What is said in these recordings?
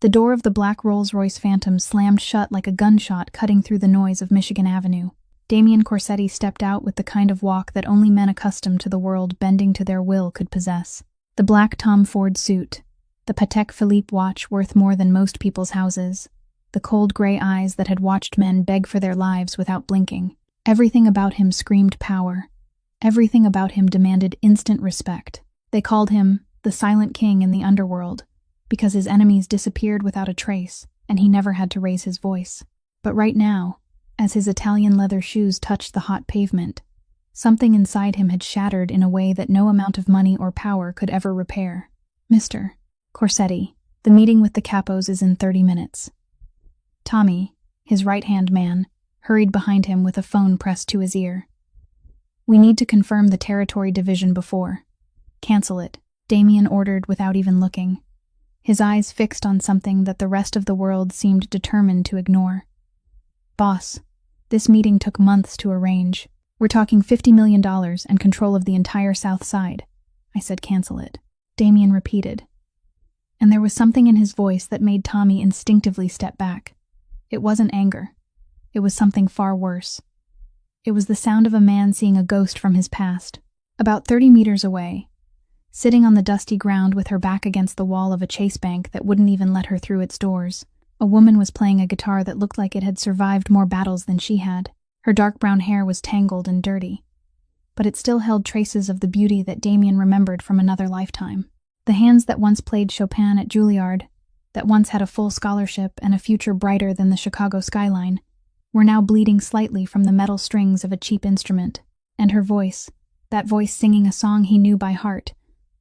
The door of the black Rolls-Royce Phantom slammed shut like a gunshot cutting through the noise of Michigan Avenue. Damien Corsetti stepped out with the kind of walk that only men accustomed to the world bending to their will could possess. The black Tom Ford suit, the Patek Philippe watch worth more than most people's houses, the cold gray eyes that had watched men beg for their lives without blinking. Everything about him screamed power. Everything about him demanded instant respect. They called him the Silent King in the underworld, because his enemies disappeared without a trace, and he never had to raise his voice. But right now, as his Italian leather shoes touched the hot pavement, something inside him had shattered in a way that no amount of money or power could ever repair. Mr. Corsetti, the meeting with the capos is in 30 minutes. Tommy, his right-hand man, hurried behind him with a phone pressed to his ear. We need to confirm the territory division before. Cancel it, Damien ordered without even looking, his eyes fixed on something that the rest of the world seemed determined to ignore. Boss, this meeting took months to arrange. We're talking $50 million and control of the entire South Side. I said cancel it. Damien repeated. And there was something in his voice that made Tommy instinctively step back. It wasn't anger. It was something far worse. It was the sound of a man seeing a ghost from his past. About 30 meters away, sitting on the dusty ground with her back against the wall of a Chase bank that wouldn't even let her through its doors, a woman was playing a guitar that looked like it had survived more battles than she had. Her dark brown hair was tangled and dirty, but it still held traces of the beauty that Damien remembered from another lifetime. The hands that once played Chopin at Juilliard, that once had a full scholarship and a future brighter than the Chicago skyline, were now bleeding slightly from the metal strings of a cheap instrument. And her voice, that voice singing a song he knew by heart,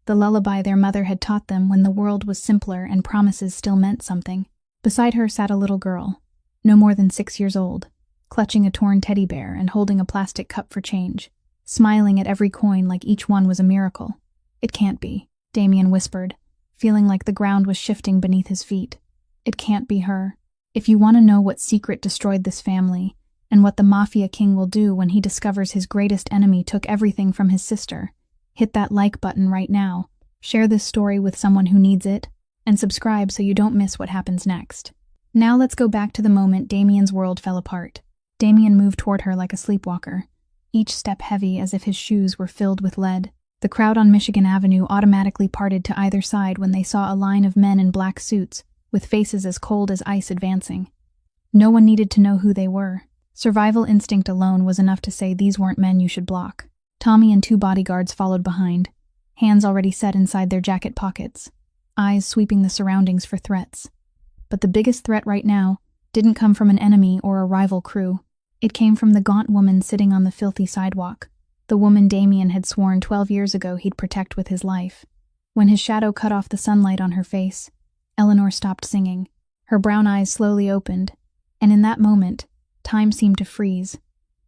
the lullaby their mother had taught them when the world was simpler and promises still meant something. Beside her sat a little girl, no more than 6 years old, clutching a torn teddy bear and holding a plastic cup for change, smiling at every coin like each one was a miracle. It can't be, Damien whispered, feeling like the ground was shifting beneath his feet. It can't be her. If you want to know what secret destroyed this family, and what the Mafia king will do when he discovers his greatest enemy took everything from his sister, hit that like button right now, share this story with someone who needs it, and subscribe so you don't miss what happens next. Now let's go back to the moment Damien's world fell apart. Damien moved toward her like a sleepwalker, each step heavy as if his shoes were filled with lead. The crowd on Michigan Avenue automatically parted to either side when they saw a line of men in black suits, with faces as cold as ice advancing. No one needed to know who they were. Survival instinct alone was enough to say these weren't men you should block. Tommy and 2 bodyguards followed behind, hands already set inside their jacket pockets, eyes sweeping the surroundings for threats. But the biggest threat right now didn't come from an enemy or a rival crew. It came from the gaunt woman sitting on the filthy sidewalk, the woman Damien had sworn 12 years ago he'd protect with his life. When his shadow cut off the sunlight on her face, Eleanor stopped singing. Her brown eyes slowly opened, and in that moment, time seemed to freeze.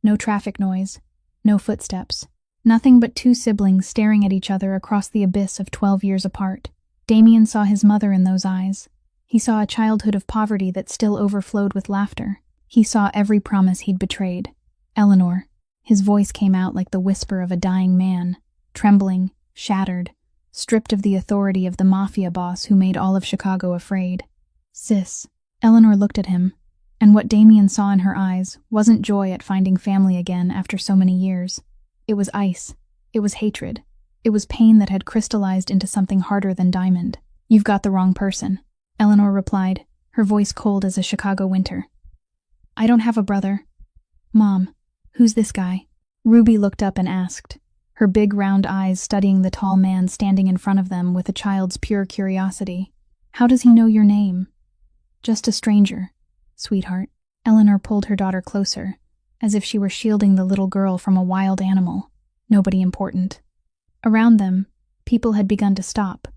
No traffic noise, no footsteps. Nothing but 2 siblings staring at each other across the abyss of 12 years apart. Damien saw his mother in those eyes. He saw a childhood of poverty that still overflowed with laughter. He saw every promise he'd betrayed. Eleanor. His voice came out like the whisper of a dying man, trembling, shattered, stripped of the authority of the Mafia boss who made all of Chicago afraid. Sis. Eleanor looked at him, and what Damien saw in her eyes wasn't joy at finding family again after so many years. It was ice. It was hatred. It was pain that had crystallized into something harder than diamond. You've got the wrong person, Eleanor replied, her voice cold as a Chicago winter. I don't have a brother. Mom, who's this guy? Ruby looked up and asked, her big round eyes studying the tall man standing in front of them with a child's pure curiosity. How does he know your name? Just a stranger, sweetheart. Eleanor pulled her daughter closer, as if she were shielding the little girl from a wild animal. Nobody important. Around them, people had begun to stop.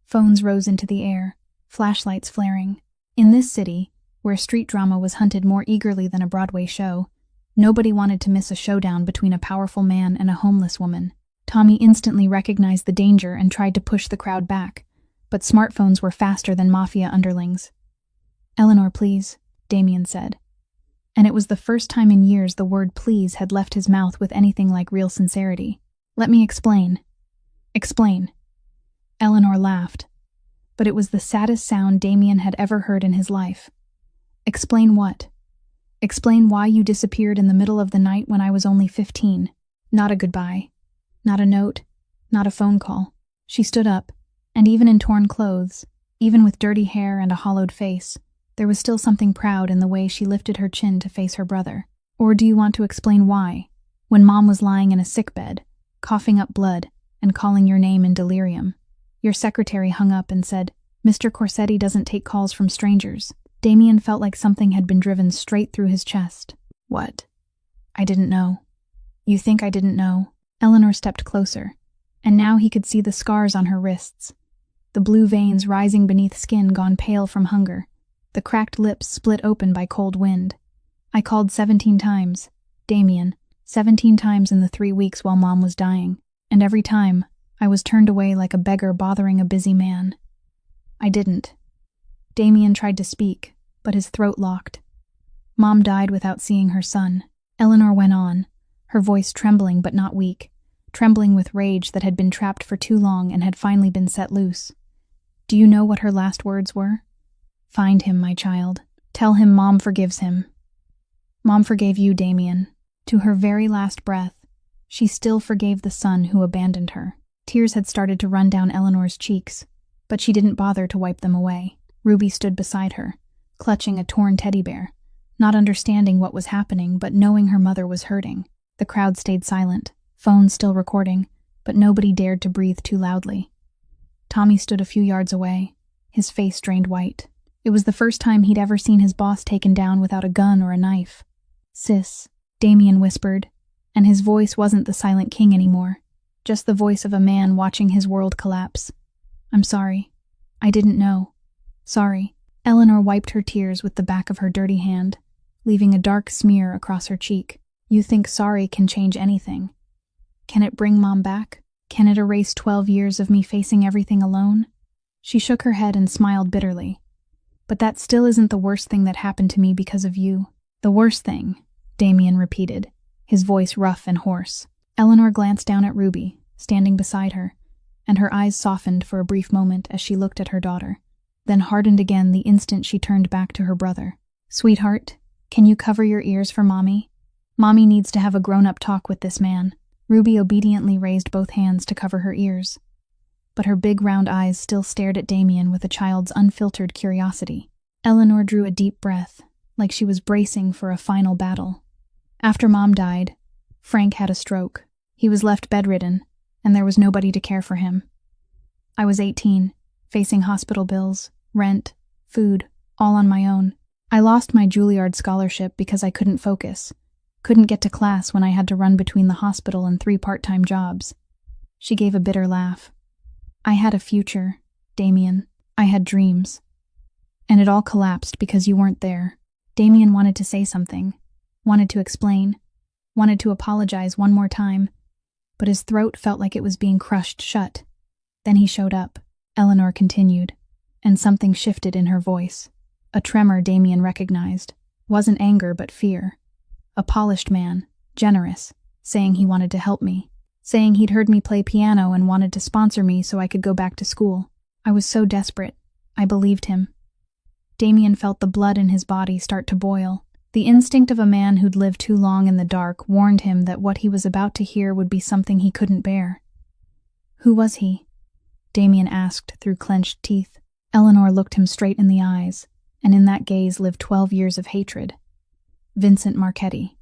Phones rose into the air, flashlights flaring. In this city, where street drama was hunted more eagerly than a Broadway show, nobody wanted to miss a showdown between a powerful man and a homeless woman. Tommy instantly recognized the danger and tried to push the crowd back, but smartphones were faster than Mafia underlings. Eleanor, please, Damien said. And it was the first time in years the word please had left his mouth with anything like real sincerity. Let me explain. Explain. Eleanor laughed. but it was the saddest sound Damien had ever heard in his life. Explain what? Explain why you disappeared in the middle of the night when I was only 15. Not a goodbye. Not a note. Not a phone call. She stood up, and even in torn clothes, even with dirty hair and a hollowed face, there was still something proud in the way she lifted her chin to face her brother. Or do you want to explain why, when Mom was lying in a sickbed, coughing up blood, and calling your name in delirium, your secretary hung up and said, "Mr. Corsetti doesn't take calls from strangers"? Damien felt like something had been driven straight through his chest. What? I didn't know. You think I didn't know? Eleanor stepped closer, and now he could see the scars on her wrists, the blue veins rising beneath skin gone pale from hunger, the cracked lips split open by cold wind. I called 17 times, Damien, 17 times in the 3 weeks while Mom was dying, and every time, I was turned away like a beggar bothering a busy man. I didn't. Damien tried to speak, but his throat locked. Mom died without seeing her son. Eleanor went on, her voice trembling but not weak, trembling with rage that had been trapped for too long and had finally been set loose. Do you know what her last words were? Find him, my child. Tell him Mom forgives him. Mom forgave you, Damien. To her very last breath, she still forgave the son who abandoned her. Tears had started to run down Eleanor's cheeks, but she didn't bother to wipe them away. Ruby stood beside her, clutching a torn teddy bear, not understanding what was happening but knowing her mother was hurting. The crowd stayed silent, phones still recording, but nobody dared to breathe too loudly. Tommy stood a few yards away, his face drained white. It was the first time he'd ever seen his boss taken down without a gun or a knife. "Sis," Damien whispered, and his voice wasn't the silent king anymore, just the voice of a man watching his world collapse. "I'm sorry. I didn't know. Sorry." Eleanor wiped her tears with the back of her dirty hand, leaving a dark smear across her cheek. You think sorry can change anything? Can it bring Mom back? Can it erase 12 years of me facing everything alone? She shook her head and smiled bitterly. But that still isn't the worst thing that happened to me because of you. The worst thing, Damien repeated, his voice rough and hoarse. Eleanor glanced down at Ruby, standing beside her, and her eyes softened for a brief moment as she looked at her daughter, then hardened again the instant she turned back to her brother. "Sweetheart, can you cover your ears for Mommy? Mommy needs to have a grown-up talk with this man." Ruby obediently raised both hands to cover her ears, but her big round eyes still stared at Damien with a child's unfiltered curiosity. Eleanor drew a deep breath, like she was bracing for a final battle. After Mom died, Frank had a stroke. He was left bedridden, and there was nobody to care for him. I was 18, facing hospital bills, rent, food, all on my own. I lost my Juilliard scholarship because I couldn't focus, couldn't get to class when I had to run between the hospital and 3 part-time jobs. She gave a bitter laugh. I had a future, Damien. I had dreams. And it all collapsed because you weren't there. Damien wanted to say something, wanted to explain, wanted to apologize one more time, but his throat felt like it was being crushed shut. Then he showed up, Eleanor continued, and something shifted in her voice. A tremor Damien recognized. Wasn't anger but fear. A polished man, generous, saying he wanted to help me, saying he'd heard me play piano and wanted to sponsor me so I could go back to school. I was so desperate. I believed him. Damien felt the blood in his body start to boil. The instinct of a man who'd lived too long in the dark warned him that what he was about to hear would be something he couldn't bear. Who was he? Damien asked through clenched teeth. Eleanor looked him straight in the eyes, and in that gaze lived 12 years of hatred. Vincent Marchetti.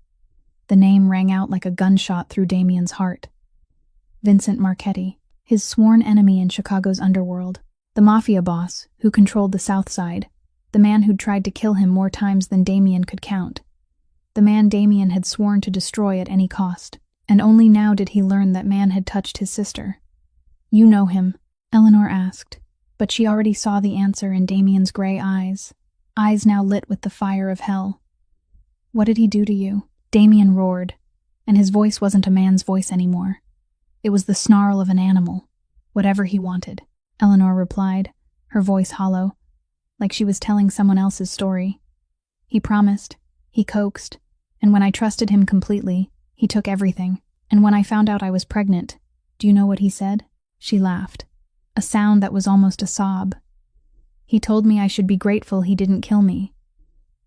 The name rang out like a gunshot through Damien's heart. Vincent Marchetti, his sworn enemy in Chicago's underworld, the Mafia boss who controlled the South Side, the man who'd tried to kill him more times than Damien could count, the man Damien had sworn to destroy at any cost, and only now did he learn that man had touched his sister. "You know him?" Eleanor asked, but she already saw the answer in Damien's gray eyes now lit with the fire of hell. "What did he do to you?" Damien roared, and his voice wasn't a man's voice anymore. It was the snarl of an animal. "Whatever he wanted," Eleanor replied, her voice hollow, like she was telling someone else's story. "He promised, he coaxed, and when I trusted him completely, he took everything. And when I found out I was pregnant, do you know what he said?" She laughed, a sound that was almost a sob. He told me I should be grateful he didn't kill me.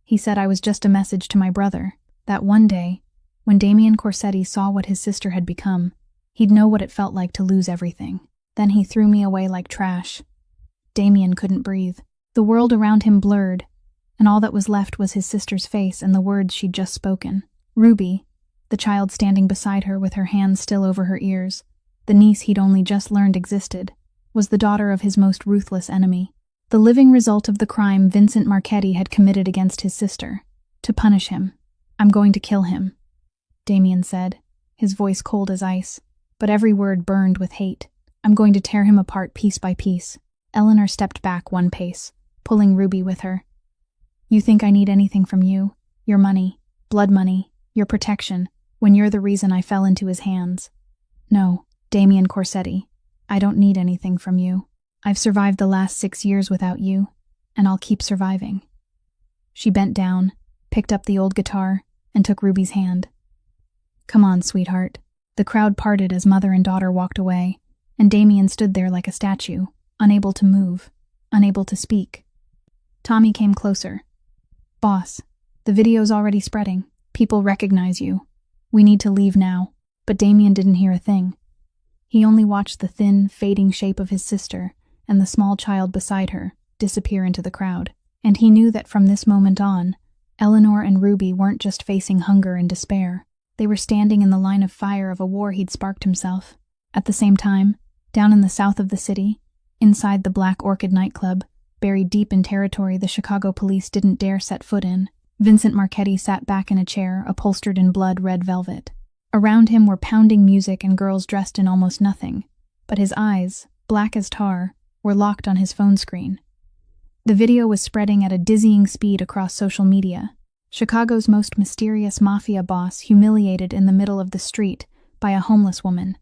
He said I was just a message to my brother, that one day, when Damien Corsetti saw what his sister had become, he'd know what it felt like to lose everything. Then he threw me away like trash. Damien couldn't breathe. The world around him blurred, and all that was left was his sister's face and the words she'd just spoken. Ruby, the child standing beside her with her hands still over her ears, the niece he'd only just learned existed, was the daughter of his most ruthless enemy. The living result of the crime Vincent Marchetti had committed against his sister. To punish him. "I'm going to kill him," Damien said, his voice cold as ice, but every word burned with hate. "I'm going to tear him apart piece by piece." Eleanor stepped back one pace, pulling Ruby with her. "You think I need anything from you? Your money, blood money, your protection, when you're the reason I fell into his hands. No, Damien Corsetti, I don't need anything from you. I've survived the last 6 years without you, and I'll keep surviving." She bent down, picked up the old guitar, and took Ruby's hand. "Come on, sweetheart." The crowd parted as mother and daughter walked away, and Damien stood there like a statue, unable to move, unable to speak. Tommy came closer. "Boss, the video's already spreading. People recognize you. We need to leave now." But Damien didn't hear a thing. He only watched the thin, fading shape of his sister and the small child beside her disappear into the crowd. And he knew that from this moment on, Eleanor and Ruby weren't just facing hunger and despair. They were standing in the line of fire of a war he'd sparked himself. At the same time, down in the south of the city, inside the Black Orchid nightclub, buried deep in territory the Chicago police didn't dare set foot in, Vincent Marchetti sat back in a chair upholstered in blood-red velvet. Around him were pounding music and girls dressed in almost nothing, but his eyes, black as tar, were locked on his phone screen. The video was spreading at a dizzying speed across social media. Chicago's most mysterious mafia boss humiliated in the middle of the street by a homeless woman.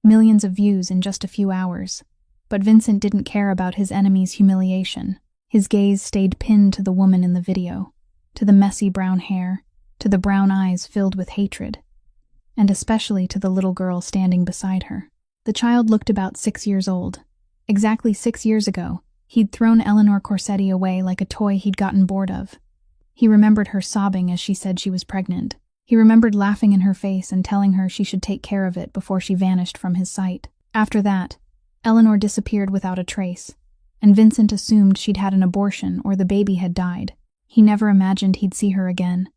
Millions of views in just a few hours. But Vincent didn't care about his enemy's humiliation. His gaze stayed pinned to the woman in the video, to the messy brown hair, to the brown eyes filled with hatred, and especially to the little girl standing beside her. The child looked about 6 years old. Exactly 6 years ago, he'd thrown Eleanor Corsetti away like a toy he'd gotten bored of. He remembered her sobbing as she said she was pregnant. He remembered laughing in her face and telling her she should take care of it before she vanished from his sight. After that, Eleanor disappeared without a trace, and Vincent assumed she'd had an abortion or the baby had died. He never imagined he'd see her again,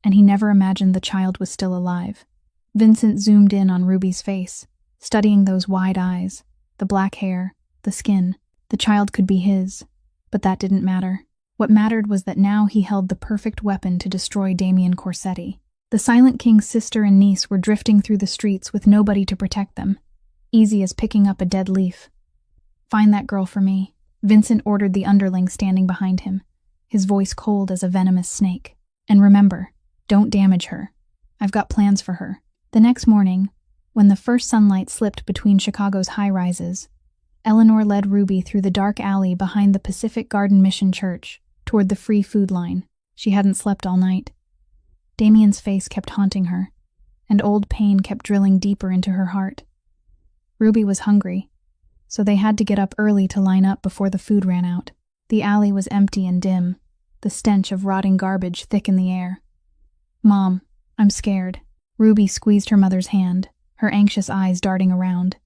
and he never imagined the child was still alive. Vincent zoomed in on Ruby's face, studying those wide eyes, the black hair, the skin. The child could be his, but that didn't matter. What mattered was that now he held the perfect weapon to destroy Damien Corsetti. The Silent King's sister and niece were drifting through the streets with nobody to protect them, easy as picking up a dead leaf. "Find that girl for me," Vincent ordered the underling standing behind him, his voice cold as a venomous snake. "And remember, don't damage her. I've got plans for her." The next morning, when the first sunlight slipped between Chicago's high-rises, Eleanor led Ruby through the dark alley behind the Pacific Garden Mission Church, toward the free food line. She hadn't slept all night. Damien's face kept haunting her, and old pain kept drilling deeper into her heart. Ruby was hungry, so they had to get up early to line up before the food ran out. The alley was empty and dim, the stench of rotting garbage thick in the air. "Mom, I'm scared." Ruby squeezed her mother's hand, her anxious eyes darting around.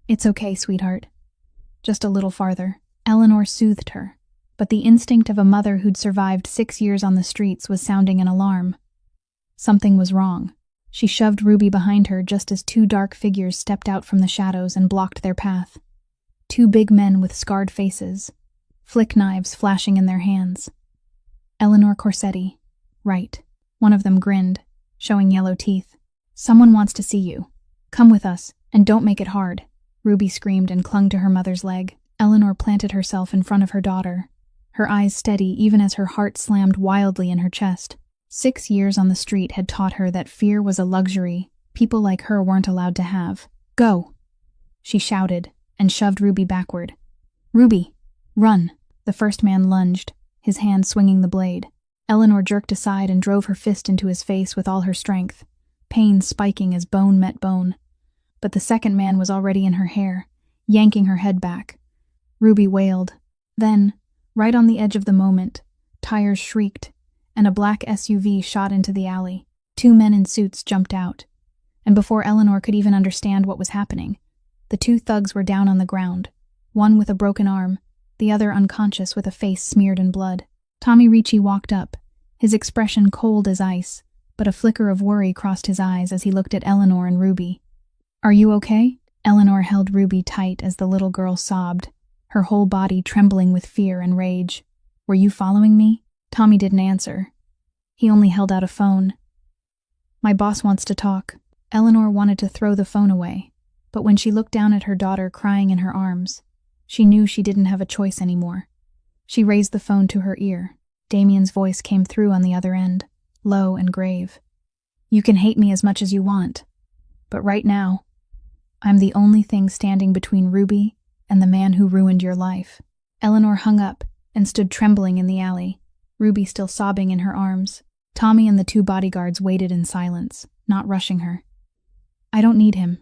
"It's okay, sweetheart. Just a little farther." Eleanor soothed her, but the instinct of a mother who'd survived 6 years on the streets was sounding an alarm. Something was wrong. She shoved Ruby behind her just as 2 dark figures stepped out from the shadows and blocked their path. 2 big men with scarred faces, flick knives flashing in their hands. Eleanor Corsetti. Right. One of them grinned, showing yellow teeth. "Someone wants to see you. Come with us, and don't make it hard." Ruby screamed and clung to her mother's leg. Eleanor planted herself in front of her daughter, her eyes steady even as her heart slammed wildly in her chest. 6 years on the street had taught her that fear was a luxury people like her weren't allowed to have. "Go!" she shouted, and shoved Ruby backward. "Ruby, run!" The first man lunged, his hand swinging the blade. Eleanor jerked aside and drove her fist into his face with all her strength, pain spiking as bone met bone. But the second man was already in her hair, yanking her head back. Ruby wailed. Then, Right on the edge of the moment, tires shrieked, and a black SUV shot into the alley. 2 men in suits jumped out, and before Eleanor could even understand what was happening, the 2 thugs were down on the ground, one with a broken arm, the other unconscious with a face smeared in blood. Tommy Ricci walked up, his expression cold as ice, but a flicker of worry crossed his eyes as he looked at Eleanor and Ruby. "Are you okay?" Eleanor held Ruby tight as the little girl sobbed, her whole body trembling with fear and rage. "Were you following me?" Tommy didn't answer. He only held out a phone. "My boss wants to talk." Eleanor wanted to throw the phone away, but when she looked down at her daughter crying in her arms, she knew she didn't have a choice anymore. She raised the phone to her ear. Damien's voice came through on the other end, low and grave. "You can hate me as much as you want, but right now, I'm the only thing standing between Ruby and the man who ruined your life." Eleanor hung up and stood trembling in the alley, Ruby still sobbing in her arms. Tommy and the 2 bodyguards waited in silence, not rushing her. "I don't need him,"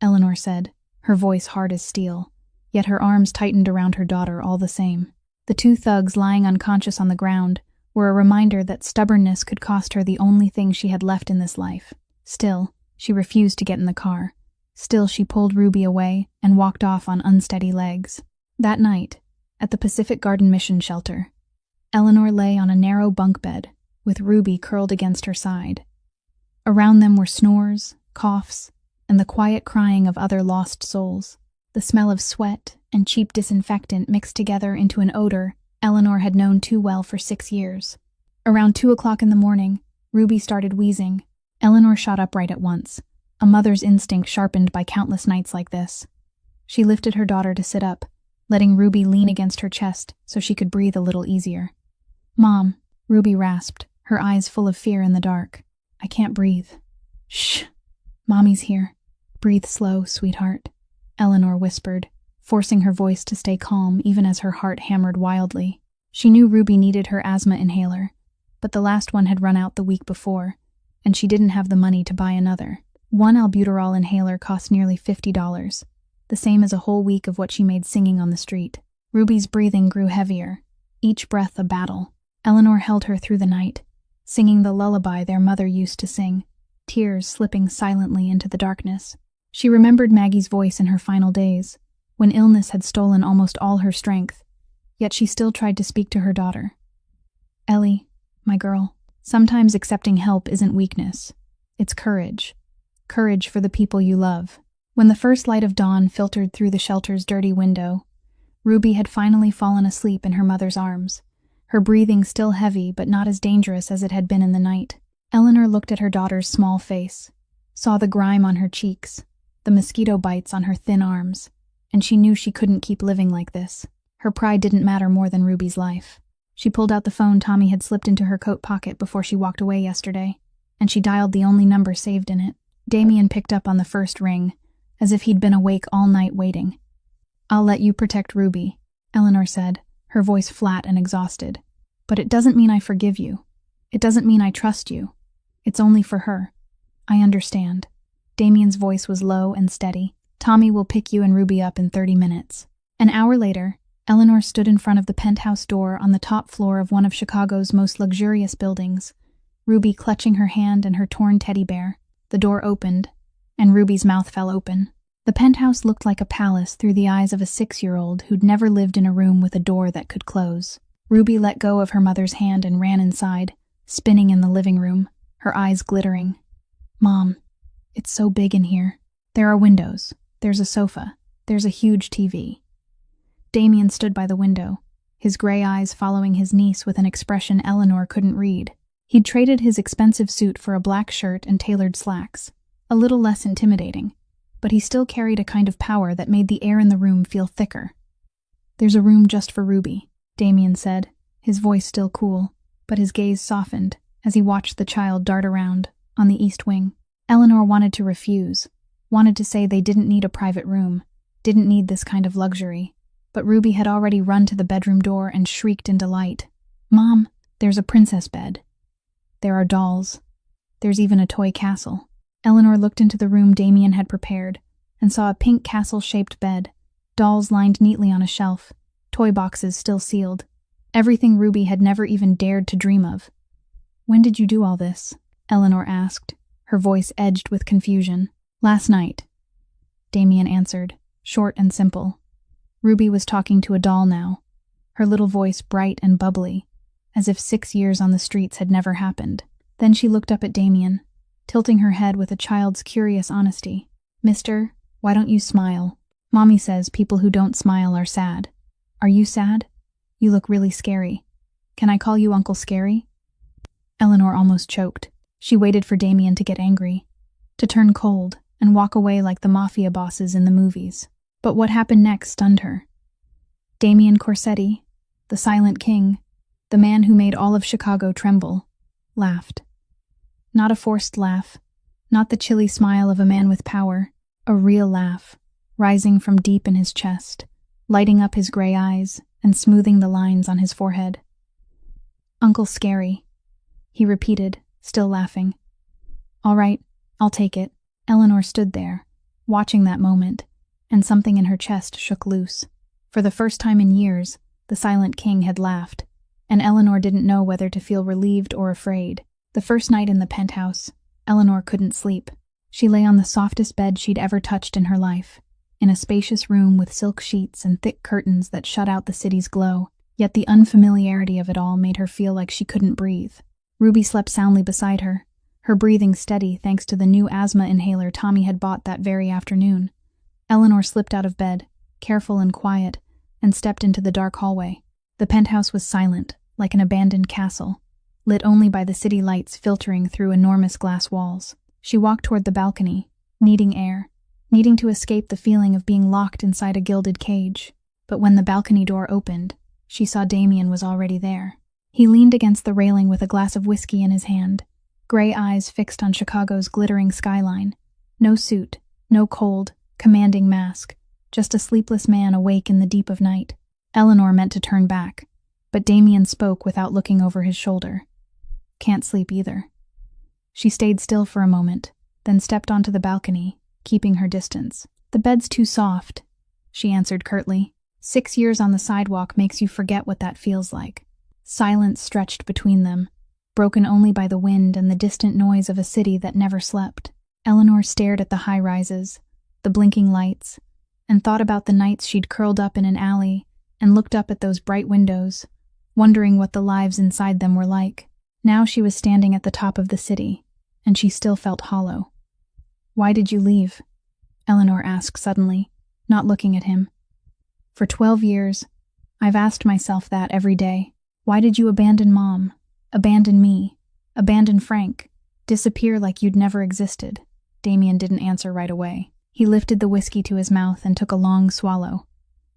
Eleanor said, her voice hard as steel, yet her arms tightened around her daughter all the same. The 2 thugs lying unconscious on the ground were a reminder that stubbornness could cost her the only thing she had left in this life. Still, she refused to get in the car. Still, she pulled Ruby away and walked off on unsteady legs. That night, at the Pacific Garden Mission shelter, Eleanor lay on a narrow bunk bed, with Ruby curled against her side. Around them were snores, coughs, and the quiet crying of other lost souls. The smell of sweat and cheap disinfectant mixed together into an odor Eleanor had known too well for 6 years. Around 2 o'clock in the morning, Ruby started wheezing. Eleanor shot upright at once, a mother's instinct sharpened by countless nights like this. She lifted her daughter to sit up, letting Ruby lean against her chest so she could breathe a little easier. "Mom," Ruby rasped, her eyes full of fear in the dark. "I can't breathe." "Shh. Mommy's here. Breathe slow, sweetheart," Eleanor whispered, forcing her voice to stay calm even as her heart hammered wildly. She knew Ruby needed her asthma inhaler, but the last one had run out the week before, and she didn't have the money to buy another. One albuterol inhaler cost nearly $50, the same as a whole week of what she made singing on the street. Ruby's breathing grew heavier, each breath a battle. Eleanor held her through the night, singing the lullaby their mother used to sing, tears slipping silently into the darkness. She remembered Maggie's voice in her final days, when illness had stolen almost all her strength, yet she still tried to speak to her daughter. "Ellie, my girl, sometimes accepting help isn't weakness. It's courage. Courage for the people you love." When the first light of dawn filtered through the shelter's dirty window, Ruby had finally fallen asleep in her mother's arms, her breathing still heavy but not as dangerous as it had been in the night. Eleanor looked at her daughter's small face, saw the grime on her cheeks, the mosquito bites on her thin arms, and she knew she couldn't keep living like this. Her pride didn't matter more than Ruby's life. She pulled out the phone Tommy had slipped into her coat pocket before she walked away yesterday, and she dialed the only number saved in it. Damien picked up on the first ring, as if he'd been awake all night waiting. "I'll let you protect Ruby," Eleanor said, her voice flat and exhausted. "But it doesn't mean I forgive you. It doesn't mean I trust you. It's only for her. I understand." Damien's voice was low and steady. "Tommy will pick you and Ruby up in 30 minutes. An hour later, Eleanor stood in front of the penthouse door on the top floor of one of Chicago's most luxurious buildings, Ruby clutching her hand and her torn teddy bear. The door opened, and Ruby's mouth fell open. The penthouse looked like a palace through the eyes of a 6-year-old who'd never lived in a room with a door that could close. Ruby let go of her mother's hand and ran inside, spinning in the living room, her eyes glittering. "Mom, it's so big in here. There are windows. There's a sofa. There's a huge TV." Damien stood by the window, his gray eyes following his niece with an expression Eleanor couldn't read. He'd traded his expensive suit for a black shirt and tailored slacks, a little less intimidating, but he still carried a kind of power that made the air in the room feel thicker. "There's a room just for Ruby," Damien said, his voice still cool, but his gaze softened as he watched the child dart around on the east wing. Eleanor wanted to refuse, wanted to say they didn't need a private room, didn't need this kind of luxury, but Ruby had already run to the bedroom door and shrieked in delight. "Mom, there's a princess bed. There are dolls. There's even a toy castle." Eleanor looked into the room Damien had prepared and saw a pink castle-shaped bed, dolls lined neatly on a shelf, toy boxes still sealed. Everything Ruby had never even dared to dream of. "When did you do all this?" Eleanor asked, her voice edged with confusion. "Last night," Damien answered, short and simple. Ruby was talking to a doll now, her little voice bright and bubbly, as if 6 years on the streets had never happened. Then she looked up at Damien, tilting her head with a child's curious honesty. "Mister, why don't you smile? Mommy says people who don't smile are sad. Are you sad? You look really scary. Can I call you Uncle Scary?" Eleanor almost choked. She waited for Damien to get angry, to turn cold and walk away like the Mafia bosses in the movies. But what happened next stunned her. Damien Corsetti, the silent king, the man who made all of Chicago tremble, laughed. Not a forced laugh, not the chilly smile of a man with power, a real laugh, rising from deep in his chest, lighting up his gray eyes and smoothing the lines on his forehead. "Uncle Scary," he repeated, still laughing. "All right, I'll take it." Eleanor stood there, watching that moment, and something in her chest shook loose. For the first time in years, the silent king had laughed, and Eleanor didn't know whether to feel relieved or afraid. The first night in the penthouse, Eleanor couldn't sleep. She lay on the softest bed she'd ever touched in her life, in a spacious room with silk sheets and thick curtains that shut out the city's glow, yet the unfamiliarity of it all made her feel like she couldn't breathe. Ruby slept soundly beside her, her breathing steady thanks to the new asthma inhaler Tommy had bought that very afternoon. Eleanor slipped out of bed, careful and quiet, and stepped into the dark hallway. The penthouse was silent, like an abandoned castle, lit only by the city lights filtering through enormous glass walls. She walked toward the balcony, needing air, needing to escape the feeling of being locked inside a gilded cage. But when the balcony door opened, she saw Damien was already there. He leaned against the railing with a glass of whiskey in his hand, gray eyes fixed on Chicago's glittering skyline. No suit, no cold, commanding mask, just a sleepless man awake in the deep of night. Eleanor meant to turn back, but Damien spoke without looking over his shoulder. "Can't sleep either." She stayed still for a moment, then stepped onto the balcony, keeping her distance. "The bed's too soft," she answered curtly. 6 years on the sidewalk makes you forget what that feels like. Silence stretched between them, broken only by the wind and the distant noise of a city that never slept. Eleanor stared at the high-rises, the blinking lights, and thought about the nights she'd curled up in an alley and looked up at those bright windows, wondering what the lives inside them were like. Now she was standing at the top of the city, and she still felt hollow. "Why did you leave?" Eleanor asked suddenly, not looking at him. "For 12 years, I've asked myself that every day. Why did you abandon Mom, abandon me, abandon Frank, disappear like you'd never existed?" Damien didn't answer right away. He lifted the whiskey to his mouth and took a long swallow,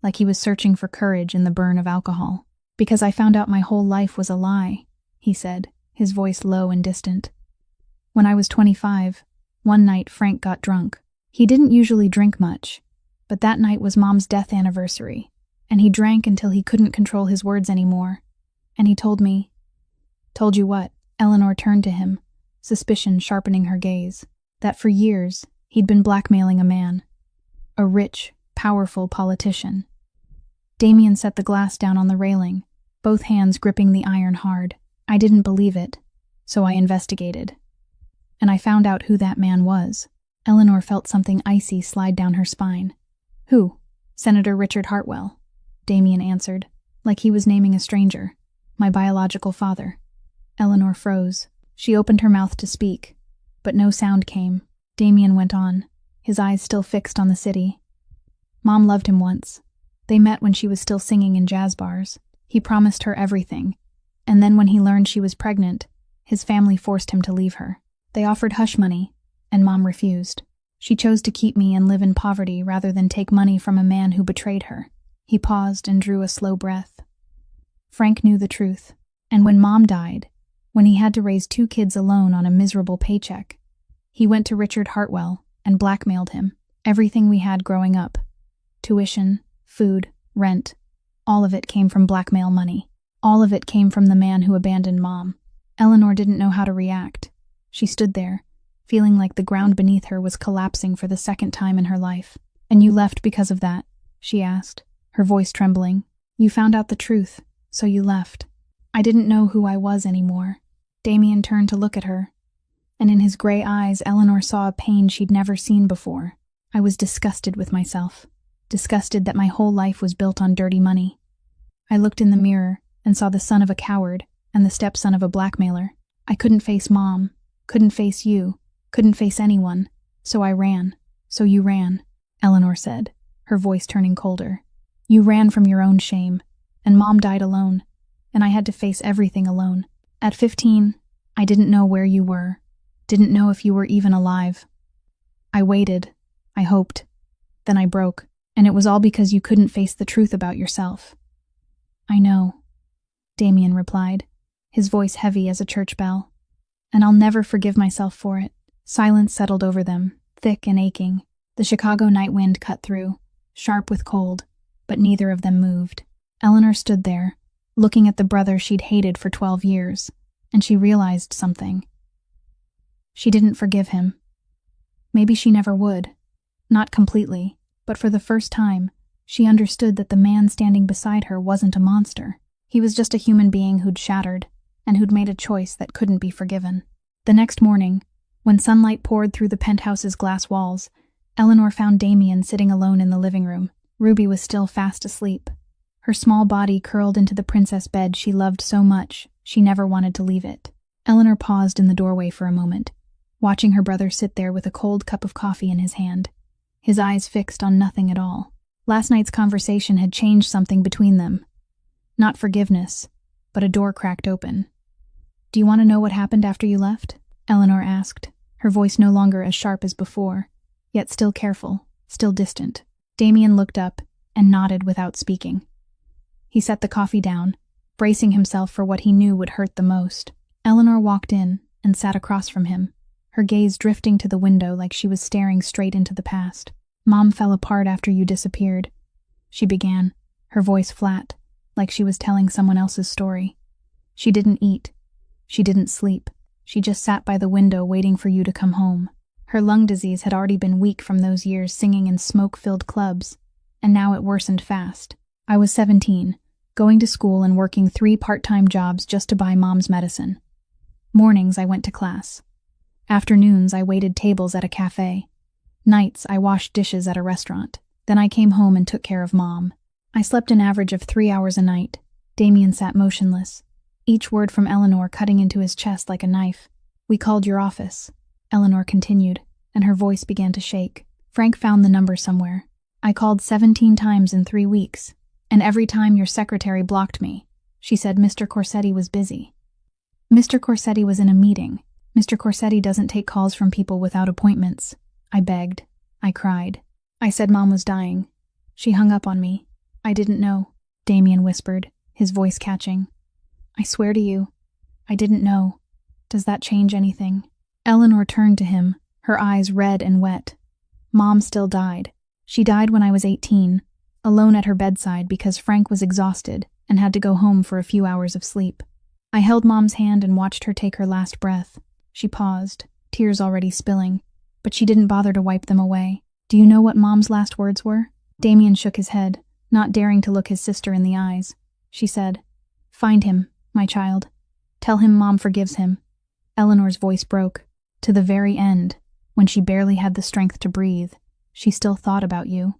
like he was searching for courage in the burn of alcohol. "Because I found out my whole life was a lie," he said, his voice low and distant. "When I was 25, one night Frank got drunk. He didn't usually drink much, but that night was Mom's death anniversary, and he drank until he couldn't control his words anymore. And he told me—" "Told you what?" Eleanor turned to him, suspicion sharpening her gaze. "That for years, he'd been blackmailing a man. A rich, powerful politician." Damien set the glass down on the railing, both hands gripping the iron hard. "I didn't believe it, so I investigated. And I found out who that man was." Eleanor felt something icy slide down her spine. "Who?" "Senator Richard Hartwell," Damien answered, like he was naming a stranger. "My biological father." Eleanor froze. She opened her mouth to speak, but no sound came. Damien went on, his eyes still fixed on the city. "Mom loved him once. They met when she was still singing in jazz bars. He promised her everything, and then when he learned she was pregnant, his family forced him to leave her. They offered hush money, and Mom refused. She chose to keep me and live in poverty rather than take money from a man who betrayed her." He paused and drew a slow breath. "Frank knew the truth, and when Mom died, when he had to raise 2 kids alone on a miserable paycheck, he went to Richard Hartwell and blackmailed him. Everything we had growing up, tuition, food, rent, all of it came from blackmail money. All of it came from the man who abandoned Mom." Eleanor didn't know how to react. She stood there, feeling like the ground beneath her was collapsing for the second time in her life. "And you left because of that?" she asked, her voice trembling. You found out the truth, so you left. I didn't know who I was anymore. Damien turned to look at her, and in his gray eyes, Eleanor saw a pain she'd never seen before. I was disgusted with myself, disgusted that my whole life was built on dirty money. I looked in the mirror and saw the son of a coward and the stepson of a blackmailer. I couldn't face Mom, couldn't face you, couldn't face anyone, so I ran. So you ran, Eleanor said, her voice turning colder. You ran from your own shame, and Mom died alone, and I had to face everything alone. At 15, I didn't know where you were, didn't know if you were even alive. I waited, I hoped, then I broke, and it was all because you couldn't face the truth about yourself. I know, Damien replied, his voice heavy as a church bell. And I'll never forgive myself for it. Silence settled over them, thick and aching. The Chicago night wind cut through, sharp with cold, but neither of them moved. Eleanor stood there, looking at the brother she'd hated for 12 years, and she realized something. She didn't forgive him. Maybe she never would. Not completely, but for the first time, she understood that the man standing beside her wasn't a monster. He was just a human being who'd shattered, and who'd made a choice that couldn't be forgiven. The next morning, when sunlight poured through the penthouse's glass walls, Eleanor found Damien sitting alone in the living room. Ruby was still fast asleep, her small body curled into the princess bed she loved so much she never wanted to leave it. Eleanor paused in the doorway for a moment, watching her brother sit there with a cold cup of coffee in his hand, his eyes fixed on nothing at all. Last night's conversation had changed something between them. Not forgiveness, but a door cracked open. Do you want to know what happened after you left? Eleanor asked, her voice no longer as sharp as before, yet still careful, still distant. Damien looked up and nodded without speaking. He set the coffee down, bracing himself for what he knew would hurt the most. Eleanor walked in and sat across from him, her gaze drifting to the window like she was staring straight into the past. Mom fell apart after you disappeared, she began, her voice flat, like she was telling someone else's story. She didn't eat. She didn't sleep. She just sat by the window waiting for you to come home. Her lung disease had already been weak from those years singing in smoke-filled clubs, and now it worsened fast. I was 17, going to school and working 3 part-time jobs just to buy Mom's medicine. Mornings I went to class. Afternoons I waited tables at a cafe. Nights I washed dishes at a restaurant. Then I came home and took care of Mom. I slept an average of 3 hours a night. Damien sat motionless, each word from Eleanor cutting into his chest like a knife. We called your office, Eleanor continued, and her voice began to shake. Frank found the number somewhere. I called 17 times in 3 weeks, and every time your secretary blocked me. She said Mr. Corsetti was busy. Mr. Corsetti was in a meeting. Mr. Corsetti doesn't take calls from people without appointments. I begged. I cried. I said Mom was dying. She hung up on me. I didn't know, Damien whispered, his voice catching. I swear to you, I didn't know. Does that change anything? Eleanor turned to him, her eyes red and wet. Mom still died. She died when I was 18, alone at her bedside because Frank was exhausted and had to go home for a few hours of sleep. I held Mom's hand and watched her take her last breath. She paused, tears already spilling, but she didn't bother to wipe them away. Do you know what Mom's last words were? Damien shook his head, not daring to look his sister in the eyes. She said, "Find him, my child. Tell him Mom forgives him." Eleanor's voice broke. To the very end, when she barely had the strength to breathe, she still thought about you.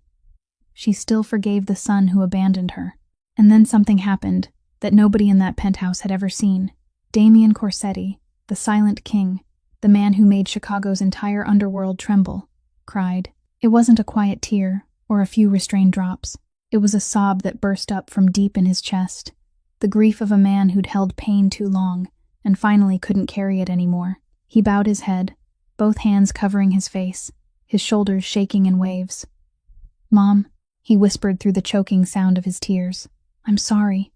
She still forgave the son who abandoned her. And then something happened that nobody in that penthouse had ever seen. Damien Corsetti, the silent king, the man who made Chicago's entire underworld tremble, cried. It wasn't a quiet tear or a few restrained drops. It was a sob that burst up from deep in his chest, the grief of a man who'd held pain too long and finally couldn't carry it anymore. He bowed his head, both hands covering his face, his shoulders shaking in waves. "Mom," he whispered through the choking sound of his tears. I'm sorry.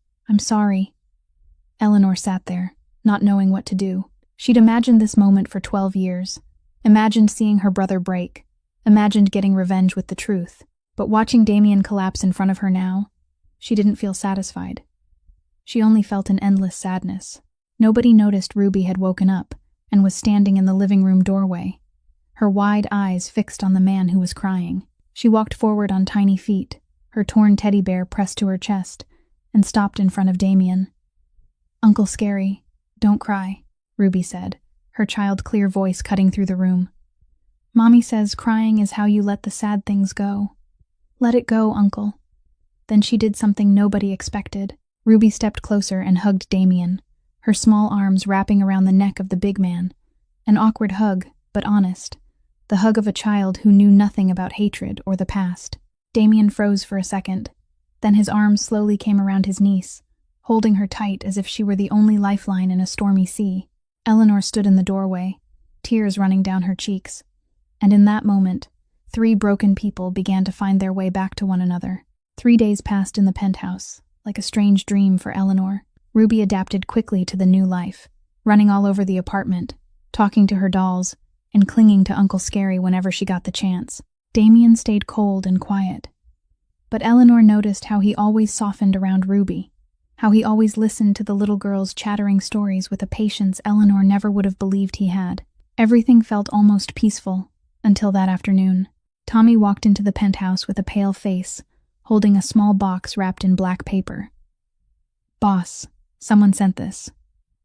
Eleanor sat there, not knowing what to do. She'd imagined this moment for 12 years, imagined seeing her brother break, imagined getting revenge with the truth. But watching Damien collapse in front of her now, she didn't feel satisfied. She only felt an endless sadness. Nobody noticed Ruby had woken up and was standing in the living room doorway, her wide eyes fixed on the man who was crying. She walked forward on tiny feet, her torn teddy bear pressed to her chest, and stopped in front of Damien. "Uncle Scary, don't cry," Ruby said, her child-clear voice cutting through the room. "Mommy says crying is how you let the sad things go. Let it go, Uncle." Then she did something nobody expected. Ruby stepped closer and hugged Damien, her small arms wrapping around the neck of the big man. An awkward hug, but honest. The hug of a child who knew nothing about hatred or the past. Damien froze for a second. Then his arms slowly came around his niece, holding her tight as if she were the only lifeline in a stormy sea. Eleanor stood in the doorway, tears running down her cheeks. And in that moment, 3 broken people began to find their way back to one another. 3 days passed in the penthouse, like a strange dream for Eleanor. Ruby adapted quickly to the new life, running all over the apartment, talking to her dolls, and clinging to Uncle Scary whenever she got the chance. Damien stayed cold and quiet. But Eleanor noticed how he always softened around Ruby, how he always listened to the little girl's chattering stories with a patience Eleanor never would have believed he had. Everything felt almost peaceful, until that afternoon. Tommy walked into the penthouse with a pale face, holding a small box wrapped in black paper. "Boss, someone sent this,"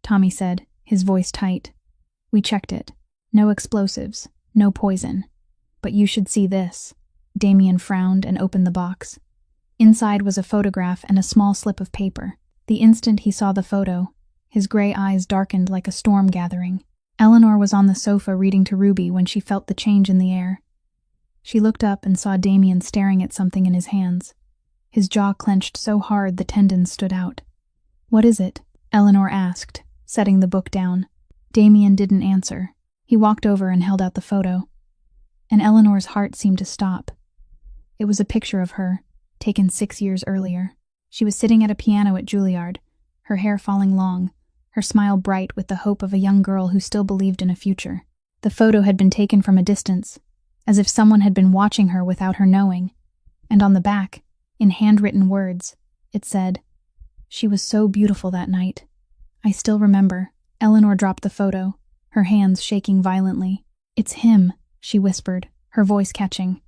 Tommy said, his voice tight. "We checked it. No explosives, no poison. But you should see this." Damien frowned and opened the box. Inside was a photograph and a small slip of paper. The instant he saw the photo, his gray eyes darkened like a storm gathering. Eleanor was on the sofa reading to Ruby when she felt the change in the air. She looked up and saw Damien staring at something in his hands. His jaw clenched so hard the tendons stood out. "What is it?" Eleanor asked, setting the book down. Damien didn't answer. He walked over and held out the photo. And Eleanor's heart seemed to stop. It was a picture of her, taken 6 years earlier. She was sitting at a piano at Juilliard, her hair falling long, her smile bright with the hope of a young girl who still believed in a future. The photo had been taken from a distance, as if someone had been watching her without her knowing. And on the back, in handwritten words, it said, "She was so beautiful that night. I still remember." Eleanor dropped the photo, her hands shaking violently. "It's him," she whispered, her voice catching.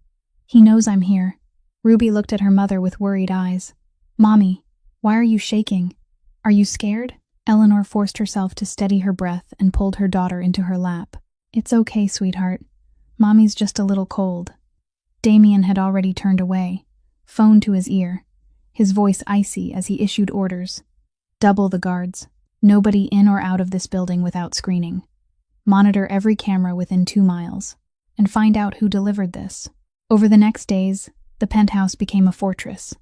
"He knows I'm here." Ruby looked at her mother with worried eyes. "Mommy, why are you shaking? Are you scared?" Eleanor forced herself to steady her breath and pulled her daughter into her lap. "It's okay, sweetheart. Mommy's just a little cold." Damien had already turned away, phone to his ear, his voice icy as he issued orders. "Double the guards. Nobody in or out of this building without screening. Monitor every camera within 2 miles. And find out who delivered this." Over the next days, the penthouse became a fortress.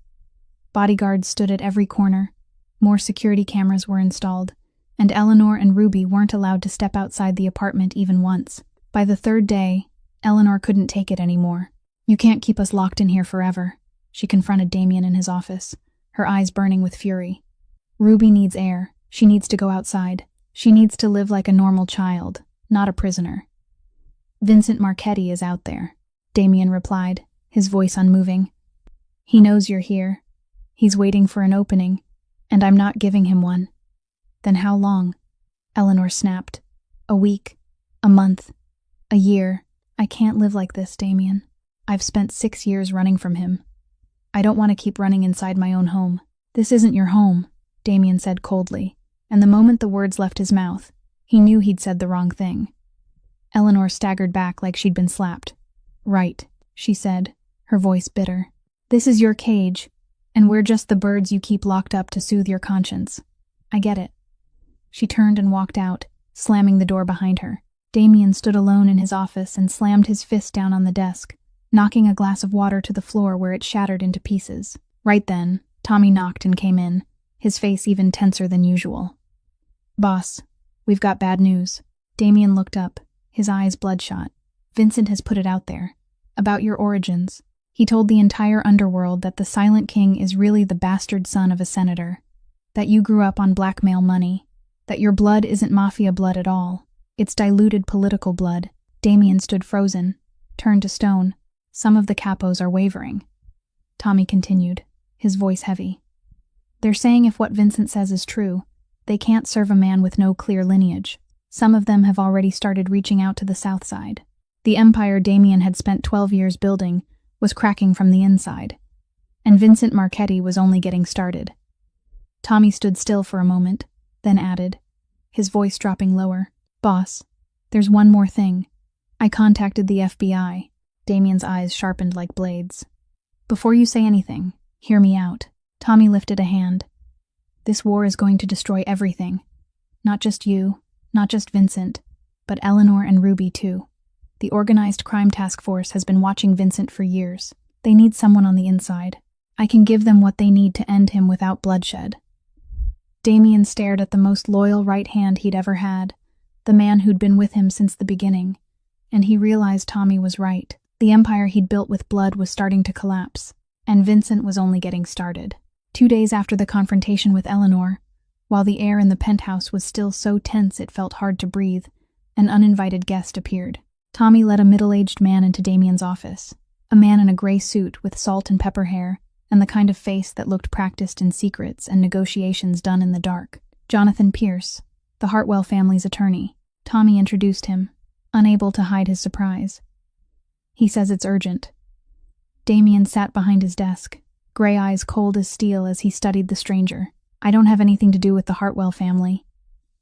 Bodyguards stood at every corner, more security cameras were installed, and Eleanor and Ruby weren't allowed to step outside the apartment even once. By the 3rd day, Eleanor couldn't take it anymore. "You can't keep us locked in here forever," she confronted Damien in his office, her eyes burning with fury. "Ruby needs air. She needs to go outside. She needs to live like a normal child, not a prisoner." "Vincent Marchetti is out there," Damien replied, his voice unmoving. "He knows you're here. He's waiting for an opening, and I'm not giving him one." "Then how long?" Eleanor snapped. "A week, a month, a year. I can't live like this, Damien. I've spent 6 years running from him. I don't want to keep running inside my own home." "This isn't your home," Damien said coldly, and the moment the words left his mouth, he knew he'd said the wrong thing. Eleanor staggered back like she'd been slapped. "Right," she said, her voice bitter. "This is your cage, and we're just the birds you keep locked up to soothe your conscience. I get it." She turned and walked out, slamming the door behind her. Damien stood alone in his office and slammed his fist down on the desk, knocking a glass of water to the floor where it shattered into pieces. Right then, Tommy knocked and came in, his face even tenser than usual. "Boss, we've got bad news." Damien looked up, his eyes bloodshot. "Vincent has put it out there. About your origins. He told the entire underworld that the Silent King is really the bastard son of a senator. That you grew up on blackmail money. That your blood isn't Mafia blood at all. It's diluted political blood." Damien stood frozen, turned to stone. "Some of the capos are wavering." Tommy continued, his voice heavy. "They're saying if what Vincent says is true, they can't serve a man with no clear lineage. Some of them have already started reaching out to the south side. The empire Damien had spent 12 years building was cracking from the inside, and Vincent Marchetti was only getting started. Tommy stood still for a moment, then added, his voice dropping lower. Boss, there's one more thing. I contacted the FBI. Damien's eyes sharpened like blades. Before you say anything, hear me out. Tommy lifted a hand. This war is going to destroy everything. Not just you, not just Vincent, but Eleanor and Ruby too. The organized crime task force has been watching Vincent for years. They need someone on the inside. I can give them what they need to end him without bloodshed. Damien stared at the most loyal right hand he'd ever had, the man who'd been with him since the beginning, and he realized Tommy was right. The empire he'd built with blood was starting to collapse, and Vincent was only getting started. 2 days after the confrontation with Eleanor, while the air in the penthouse was still so tense it felt hard to breathe, an uninvited guest appeared. Tommy led a middle-aged man into Damien's office, a man in a gray suit with salt and pepper hair, and the kind of face that looked practiced in secrets and negotiations done in the dark. Jonathan Pierce, the Hartwell family's attorney. Tommy introduced him, unable to hide his surprise. He says it's urgent. Damien sat behind his desk, gray eyes cold as steel as he studied the stranger. I don't have anything to do with the Hartwell family.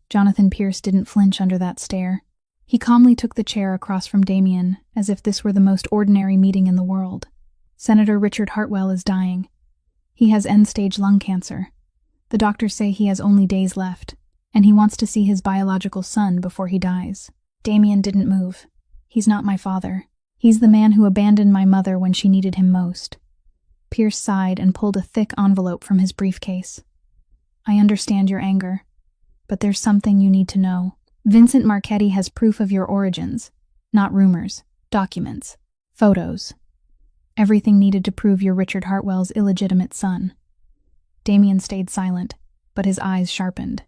Jonathan Pierce didn't flinch under that stare. He calmly took the chair across from Damien, as if this were the most ordinary meeting in the world. Senator Richard Hartwell is dying. He has end-stage lung cancer. The doctors say he has only days left, and he wants to see his biological son before he dies. Damien didn't move. He's not my father. He's the man who abandoned my mother when she needed him most. Pierce sighed and pulled a thick envelope from his briefcase. I understand your anger, but there's something you need to know. Vincent Marchetti has proof of your origins, not rumors, documents, photos. Everything needed to prove you're Richard Hartwell's illegitimate son. Damien stayed silent, but his eyes sharpened.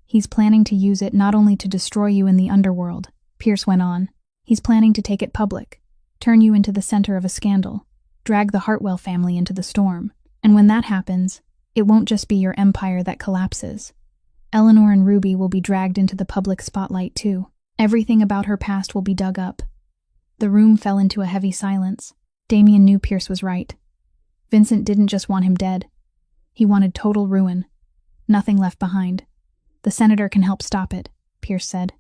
He's planning to use it not only to destroy you in the underworld, Pierce went on. He's planning to take it public, turn you into the center of a scandal, drag the Hartwell family into the storm. And when that happens, it won't just be your empire that collapses. Eleanor and Ruby will be dragged into the public spotlight too. Everything about her past will be dug up. The room fell into a heavy silence. Damien knew Pierce was right. Vincent didn't just want him dead. He wanted total ruin. Nothing left behind. The senator can help stop it, Pierce said.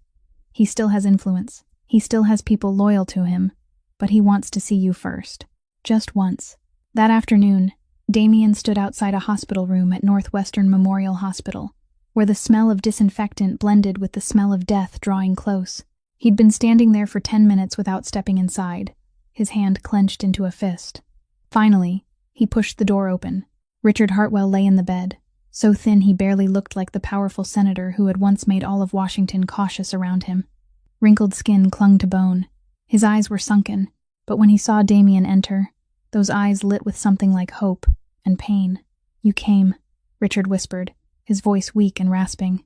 He still has influence. He still has people loyal to him, but he wants to see you first. Just once. That afternoon, Damien stood outside a hospital room at Northwestern Memorial Hospital, where the smell of disinfectant blended with the smell of death drawing close. He'd been standing there for 10 minutes without stepping inside, his hand clenched into a fist. Finally, he pushed the door open. Richard Hartwell lay in the bed, so thin he barely looked like the powerful senator who had once made all of Washington cautious around him. Wrinkled skin clung to bone. His eyes were sunken, but when he saw Damien enter, those eyes lit with something like hope and pain. You came, Richard whispered, his voice weak and rasping.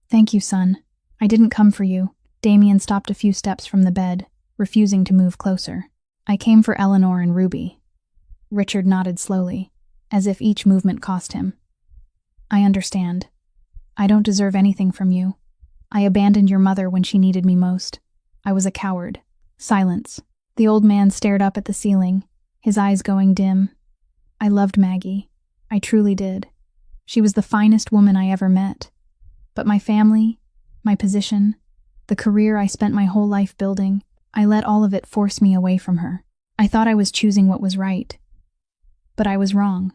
Thank you, son. I didn't come for you. Damien stopped a few steps from the bed, refusing to move closer. I came for Eleanor and Ruby. Richard nodded slowly, as if each movement cost him. I understand. I don't deserve anything from you. I abandoned your mother when she needed me most. I was a coward. Silence. The old man stared up at the ceiling, his eyes going dim. I loved Maggie. I truly did. She was the finest woman I ever met. But my family, my position, the career I spent my whole life building, I let all of it force me away from her. I thought I was choosing what was right. But I was wrong.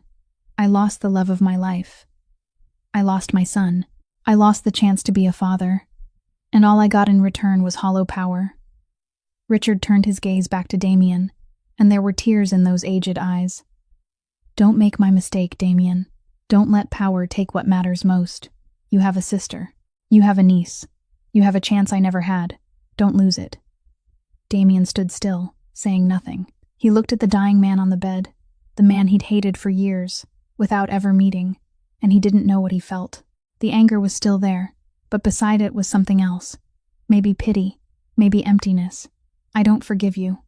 I lost the love of my life. I lost my son. I lost the chance to be a father. And all I got in return was hollow power. Richard turned his gaze back to Damien, and there were tears in those aged eyes. Don't make my mistake, Damien. Don't let power take what matters most. You have a sister. You have a niece. You have a chance I never had. Don't lose it. Damien stood still, saying nothing. He looked at the dying man on the bed, the man he'd hated for years, without ever meeting, and he didn't know what he felt. The anger was still there, but beside it was something else. Maybe pity, maybe emptiness. I don't forgive you,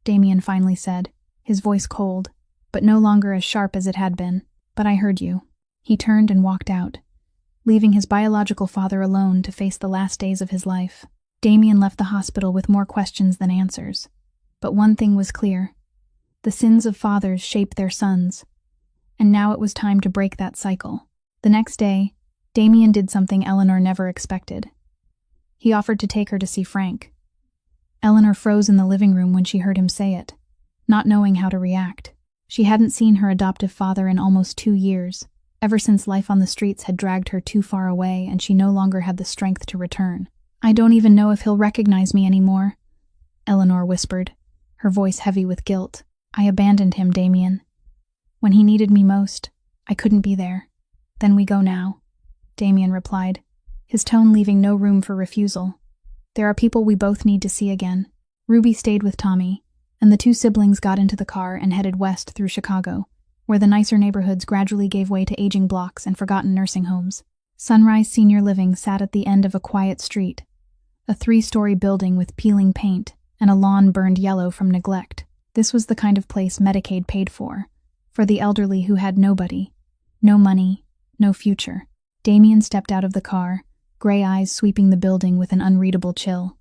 Damien finally said, his voice cold, but no longer as sharp as it had been. But I heard you. He turned and walked out, leaving his biological father alone to face the last days of his life. Damien left the hospital with more questions than answers. But one thing was clear. The sins of fathers shape their sons. And now it was time to break that cycle. The The next day, Damien did something Eleanor never expected. He offered to take her to see Frank. Eleanor froze in the living room when she heard him say it, not knowing how to react. She hadn't seen her adoptive father in almost 2 years, ever since life on the streets had dragged her too far away and she no longer had the strength to return. "I don't even know if he'll recognize me anymore," Eleanor whispered, her voice heavy with guilt. "I abandoned him, Damien. When he needed me most, I couldn't be there. Then we go now," Damien replied, his tone leaving no room for refusal. "There are people we both need to see again." Ruby stayed with Tommy, and the two siblings got into the car and headed west through Chicago, where the nicer neighborhoods gradually gave way to aging blocks and forgotten nursing homes. Sunrise Senior Living sat at the end of a quiet street, a 3-story building with peeling paint and a lawn burned yellow from neglect. This was the kind of place Medicaid paid for the elderly who had nobody, no money, no future. Damien stepped out of the car, gray eyes sweeping the building with an unreadable chill.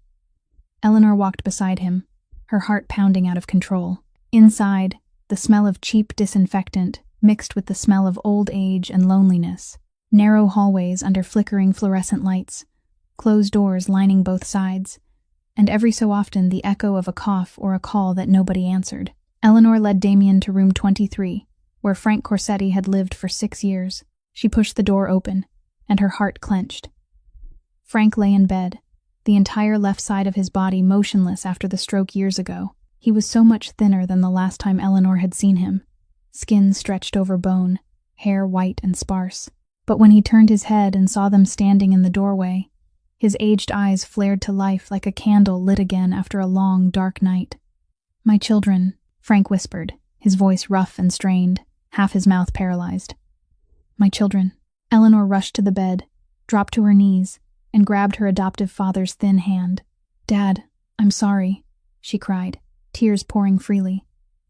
Eleanor walked beside him, her heart pounding out of control. Inside, the smell of cheap disinfectant mixed with the smell of old age and loneliness. Narrow hallways under flickering fluorescent lights, closed doors lining both sides, and every so often the echo of a cough or a call that nobody answered. Eleanor led Damien to room 23, where Frank Corsetti had lived for 6 years. She pushed the door open, and her heart clenched. Frank lay in bed, the entire left side of his body motionless after the stroke years ago. He was so much thinner than the last time Eleanor had seen him, skin stretched over bone, hair white and sparse. But when he turned his head and saw them standing in the doorway, his aged eyes flared to life like a candle lit again after a long, dark night. "My children," Frank whispered, his voice rough and strained, half his mouth paralyzed. "My children." Eleanor rushed to the bed, dropped to her knees, and grabbed her adoptive father's thin hand. "Dad, I'm sorry," she cried, tears pouring freely.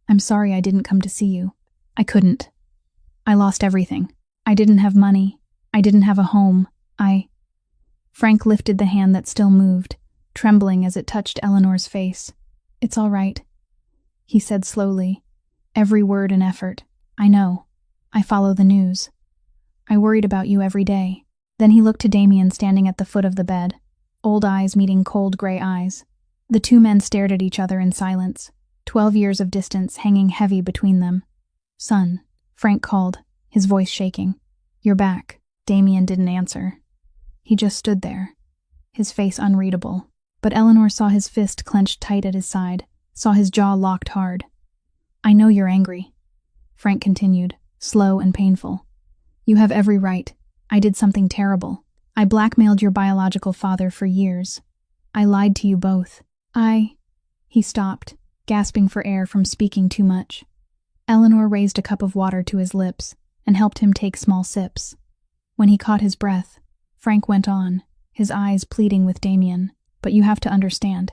"I'm sorry I didn't come to see you. I couldn't. I lost everything. I didn't have money. I didn't have a home. Frank lifted the hand that still moved, trembling as it touched Eleanor's face. "It's all right," he said slowly, every word an effort. "I know. I follow the news. I worried about you every day." Then he looked to Damien standing at the foot of the bed, old eyes meeting cold gray eyes. The two men stared at each other in silence, 12 years of distance hanging heavy between them. "Son," Frank called, his voice shaking. "You're back." Damien didn't answer. He just stood there, his face unreadable. But Eleanor saw his fist clenched tight at his side, saw his jaw locked hard. "I know you're angry," Frank continued, slow and painful. "You have every right. I did something terrible. I blackmailed your biological father for years. I lied to you both. He stopped, gasping for air from speaking too much. Eleanor raised a cup of water to his lips and helped him take small sips. When he caught his breath, Frank went on, his eyes pleading with Damien. "But you have to understand.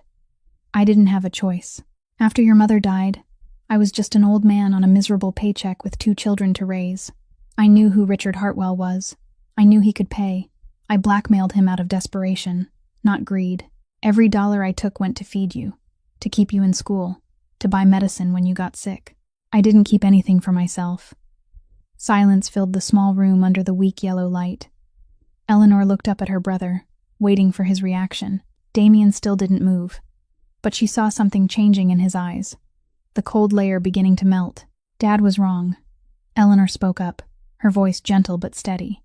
I didn't have a choice. After your mother died, I was just an old man on a miserable paycheck with 2 children to raise. I knew who Richard Hartwell was. I knew he could pay. I blackmailed him out of desperation, not greed. Every dollar I took went to feed you, to keep you in school, to buy medicine when you got sick. I didn't keep anything for myself." Silence filled the small room under the weak yellow light. Eleanor looked up at her brother, waiting for his reaction. Damien still didn't move, but she saw something changing in his eyes, the cold layer beginning to melt. "Dad was wrong." Eleanor spoke up, her voice gentle but steady.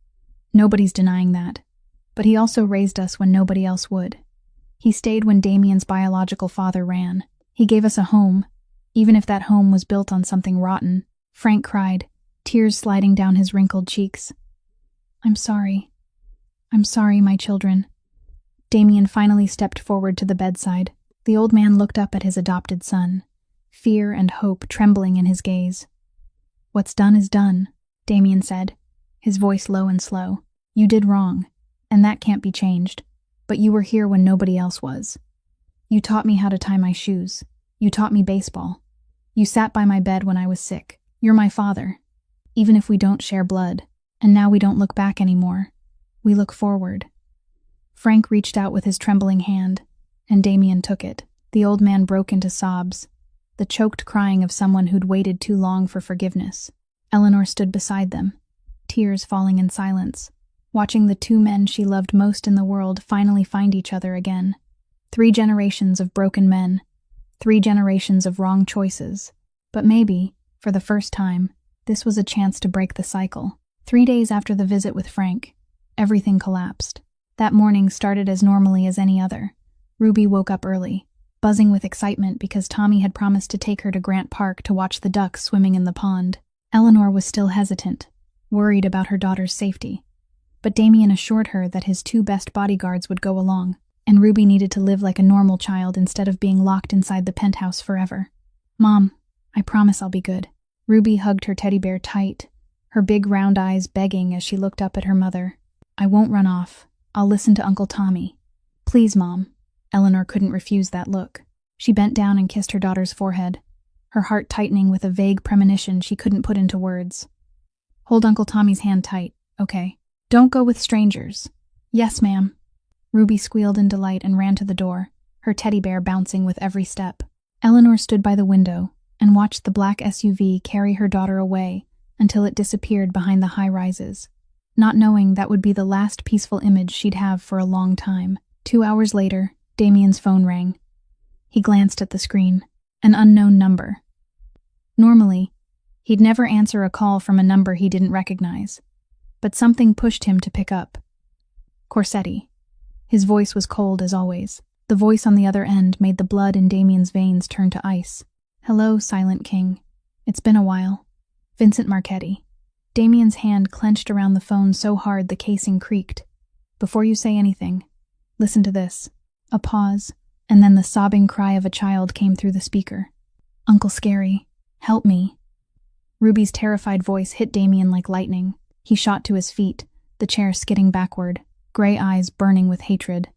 "Nobody's denying that. But he also raised us when nobody else would. He stayed when Damien's biological father ran. He gave us a home, even if that home was built on something rotten." Frank cried, tears sliding down his wrinkled cheeks. I'm sorry, my children." Damien finally stepped forward to the bedside. The old man looked up at his adopted son, fear and hope trembling in his gaze. "What's done is done," Damien said, his voice low and slow. "You did wrong, and that can't be changed, but you were here when nobody else was. You taught me how to tie my shoes. You taught me baseball. You sat by my bed when I was sick. You're my father, even if we don't share blood. And now we don't look back anymore. We look forward." Frank reached out with his trembling hand, and Damien took it. The old man broke into sobs, the choked crying of someone who'd waited too long for forgiveness. Eleanor stood beside them, tears falling in silence, watching the two men she loved most in the world finally find each other again. 3 generations of broken men, 3 generations of wrong choices. But maybe, for the first time, this was a chance to break the cycle. 3 days after the visit with Frank, everything collapsed. That morning started as normally as any other. Ruby woke up early, buzzing with excitement because Tommy had promised to take her to Grant Park to watch the ducks swimming in the pond. Eleanor was still hesitant, worried about her daughter's safety. But Damien assured her that his 2 best bodyguards would go along, and Ruby needed to live like a normal child instead of being locked inside the penthouse forever. "Mom, I promise I'll be good." Ruby hugged her teddy bear tight, her big round eyes begging as she looked up at her mother. "I won't run off. I'll listen to Uncle Tommy." "Please, Mom." Eleanor couldn't refuse that look. She bent down and kissed her daughter's forehead, her heart tightening with a vague premonition she couldn't put into words. "Hold Uncle Tommy's hand tight, okay? Don't go with strangers." "Yes, ma'am." Ruby squealed in delight and ran to the door, her teddy bear bouncing with every step. Eleanor stood by the window and watched the black SUV carry her daughter away until it disappeared behind the high-rises, not knowing that would be the last peaceful image she'd have for a long time. 2 hours later, Damien's phone rang. He glanced at the screen. An unknown number. Normally, he'd never answer a call from a number he didn't recognize, but something pushed him to pick up. Corsetti. His voice was cold as always. The voice on the other end made the blood in Damien's veins turn to ice. "Hello, Silent King. It's been a while." Vincent Marchetti. Damien's hand clenched around the phone so hard the casing creaked. "Before you say anything, listen to this." A pause, and then the sobbing cry of a child came through the speaker. "Uncle Scary, help me." Ruby's terrified voice hit Damien like lightning. He shot to his feet, the chair skidding backward, gray eyes burning with hatred.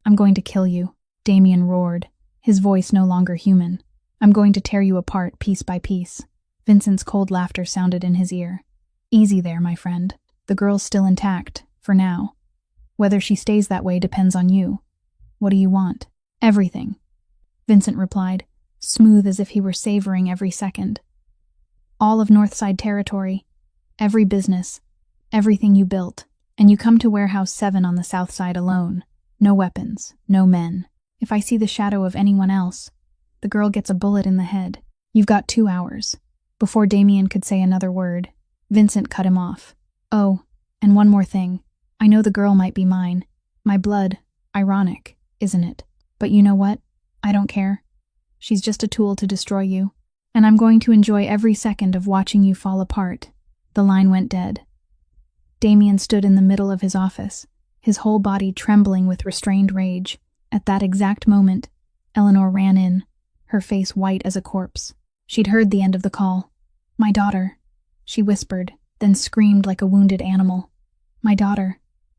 "I'm going to kill you," Damien roared, his voice no longer human. "I'm going to tear you apart piece by piece." Vincent's cold laughter sounded in his ear. "Easy there, my friend. The girl's still intact, for now. Whether she stays that way depends on you. What do you want?" "Everything," Vincent replied, smooth as if he were savoring every second. "All of Northside territory, every business, everything you built, and you come to Warehouse 7 on the south side alone. No weapons, no men. If I see the shadow of anyone else, the girl gets a bullet in the head. You've got 2 hours." Before Damien could say another word, Vincent cut him off. "Oh, and one more thing. I know the girl might be mine. My blood. Ironic, isn't it? But you know what? I don't care. She's just a tool to destroy you. And I'm going to enjoy every second of watching you fall apart." The line went dead. Damien stood in the middle of his office, his whole body trembling with restrained rage. At that exact moment, Eleanor ran in, her face white as a corpse. She'd heard the end of the call. "My daughter," she whispered, then screamed like a wounded animal. "My daughter,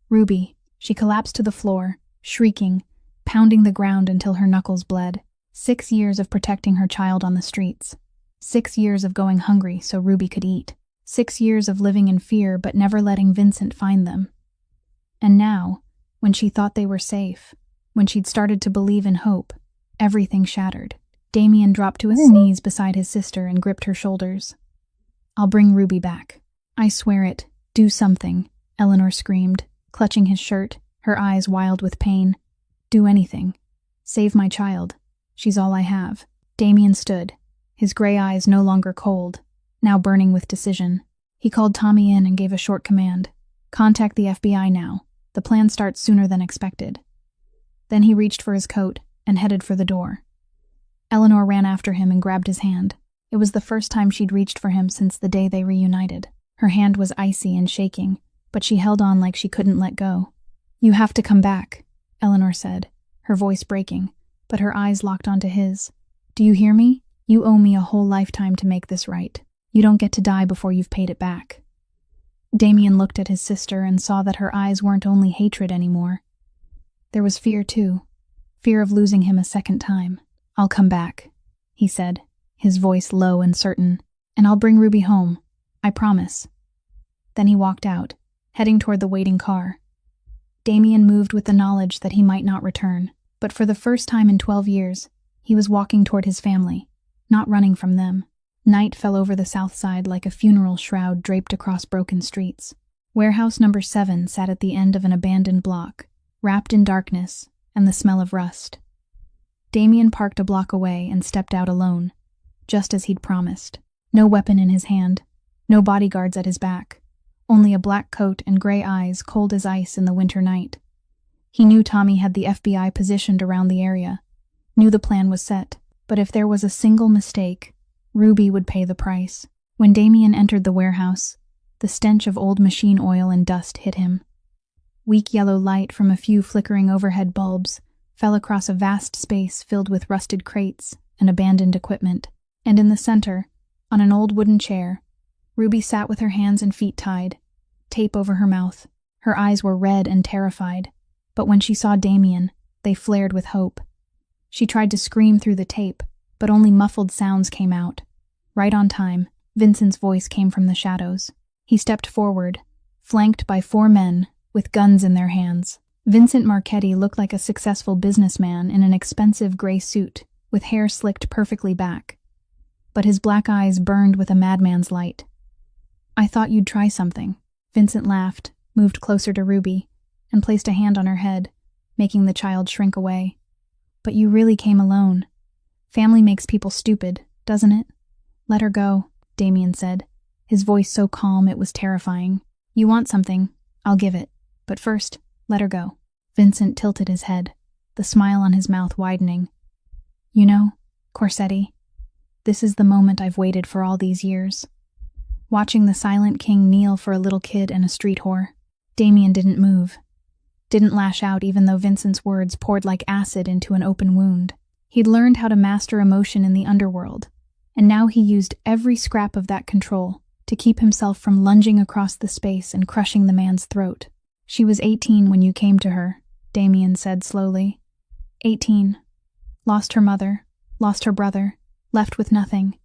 Ruby." She collapsed to the floor, shrieking, pounding the ground until her knuckles bled. 6 years of protecting her child on the streets. 6 years of going hungry so Ruby could eat. 6 years of living in fear but never letting Vincent find them. And now, when she thought they were safe, when she'd started to believe in hope, everything shattered. Damien dropped to his knees beside his sister and gripped her shoulders. "I'll bring Ruby back. I swear it. Do something," Eleanor screamed, clutching his shirt, her eyes wild with pain. "Do anything. Save my child. She's all I have." Damien stood, his gray eyes no longer cold, now burning with decision. He called Tommy in and gave a short command. "Contact the FBI now. The plan starts sooner than expected." Then he reached for his coat and headed for the door. Eleanor ran after him and grabbed his hand. It was the first time she'd reached for him since the day they reunited. Her hand was icy and shaking, but she held on like she couldn't let go. "You have to come back," Eleanor said, her voice breaking, but her eyes locked onto his. "Do you hear me? You owe me a whole lifetime to make this right. You don't get to die before you've paid it back." Damien looked at his sister and saw that her eyes weren't only hatred anymore. There was fear too, fear of losing him a second time. "I'll come back," he said, his voice low and certain, "and I'll bring Ruby home. I promise." Then he walked out, heading toward the waiting car. Damien moved with the knowledge that he might not return, but for the first time in 12 years, he was walking toward his family, not running from them. Night fell over the south side like a funeral shroud draped across broken streets. Warehouse number 7 sat at the end of an abandoned block, wrapped in darkness and the smell of rust. Damien parked a block away and stepped out alone, just as he'd promised. No weapon in his hand, no bodyguards at his back, only a black coat and gray eyes cold as ice in the winter night. He knew Tommy had the FBI positioned around the area, knew the plan was set, but if there was a single mistake, Ruby would pay the price. When Damien entered the warehouse, the stench of old machine oil and dust hit him. Weak yellow light from a few flickering overhead bulbs fell across a vast space filled with rusted crates and abandoned equipment. And in the center, on an old wooden chair, Ruby sat with her hands and feet tied, tape over her mouth. Her eyes were red and terrified, but when she saw Damien, they flared with hope. She tried to scream through the tape, but only muffled sounds came out. Right on time, Vincent's voice came from the shadows. He stepped forward, flanked by 4 men with guns in their hands. Vincent Marchetti looked like a successful businessman in an expensive gray suit, with hair slicked perfectly back. But his black eyes burned with a madman's light. "I thought you'd try something." Vincent laughed, moved closer to Ruby, and placed a hand on her head, making the child shrink away. "But you really came alone. Family makes people stupid, doesn't it?" "Let her go," Damien said, his voice so calm it was terrifying. "You want something, I'll give it. But first, let her go." Vincent tilted his head, the smile on his mouth widening. "You know, Corsetti, this is the moment I've waited for all these years. Watching the silent king kneel for a little kid and a street whore." Damien didn't move, didn't lash out even though Vincent's words poured like acid into an open wound. He'd learned how to master emotion in the underworld, and now he used every scrap of that control to keep himself from lunging across the space and crushing the man's throat. "She was 18 when you came to her," Damien said slowly. 18. Lost her mother, lost her brother, left with nothing.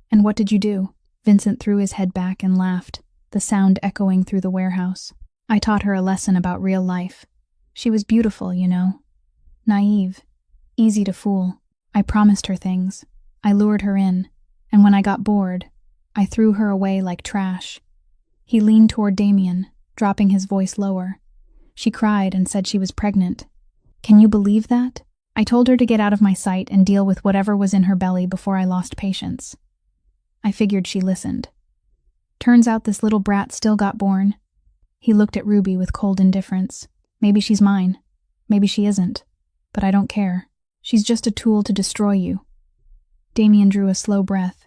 "And what did you do?" Vincent threw his head back and laughed, the sound echoing through the warehouse. "I taught her a lesson about real life. She was beautiful, you know. Naive. Easy to fool. I promised her things. I lured her in. And when I got bored, I threw her away like trash." He leaned toward Damien, dropping his voice lower. "She cried and said she was pregnant. Can you believe that? I told her to get out of my sight and deal with whatever was in her belly before I lost patience. I figured she listened. Turns out this little brat still got born." He looked at Ruby with cold indifference. "Maybe she's mine. Maybe she isn't. But I don't care. She's just a tool to destroy you." Damien drew a slow breath.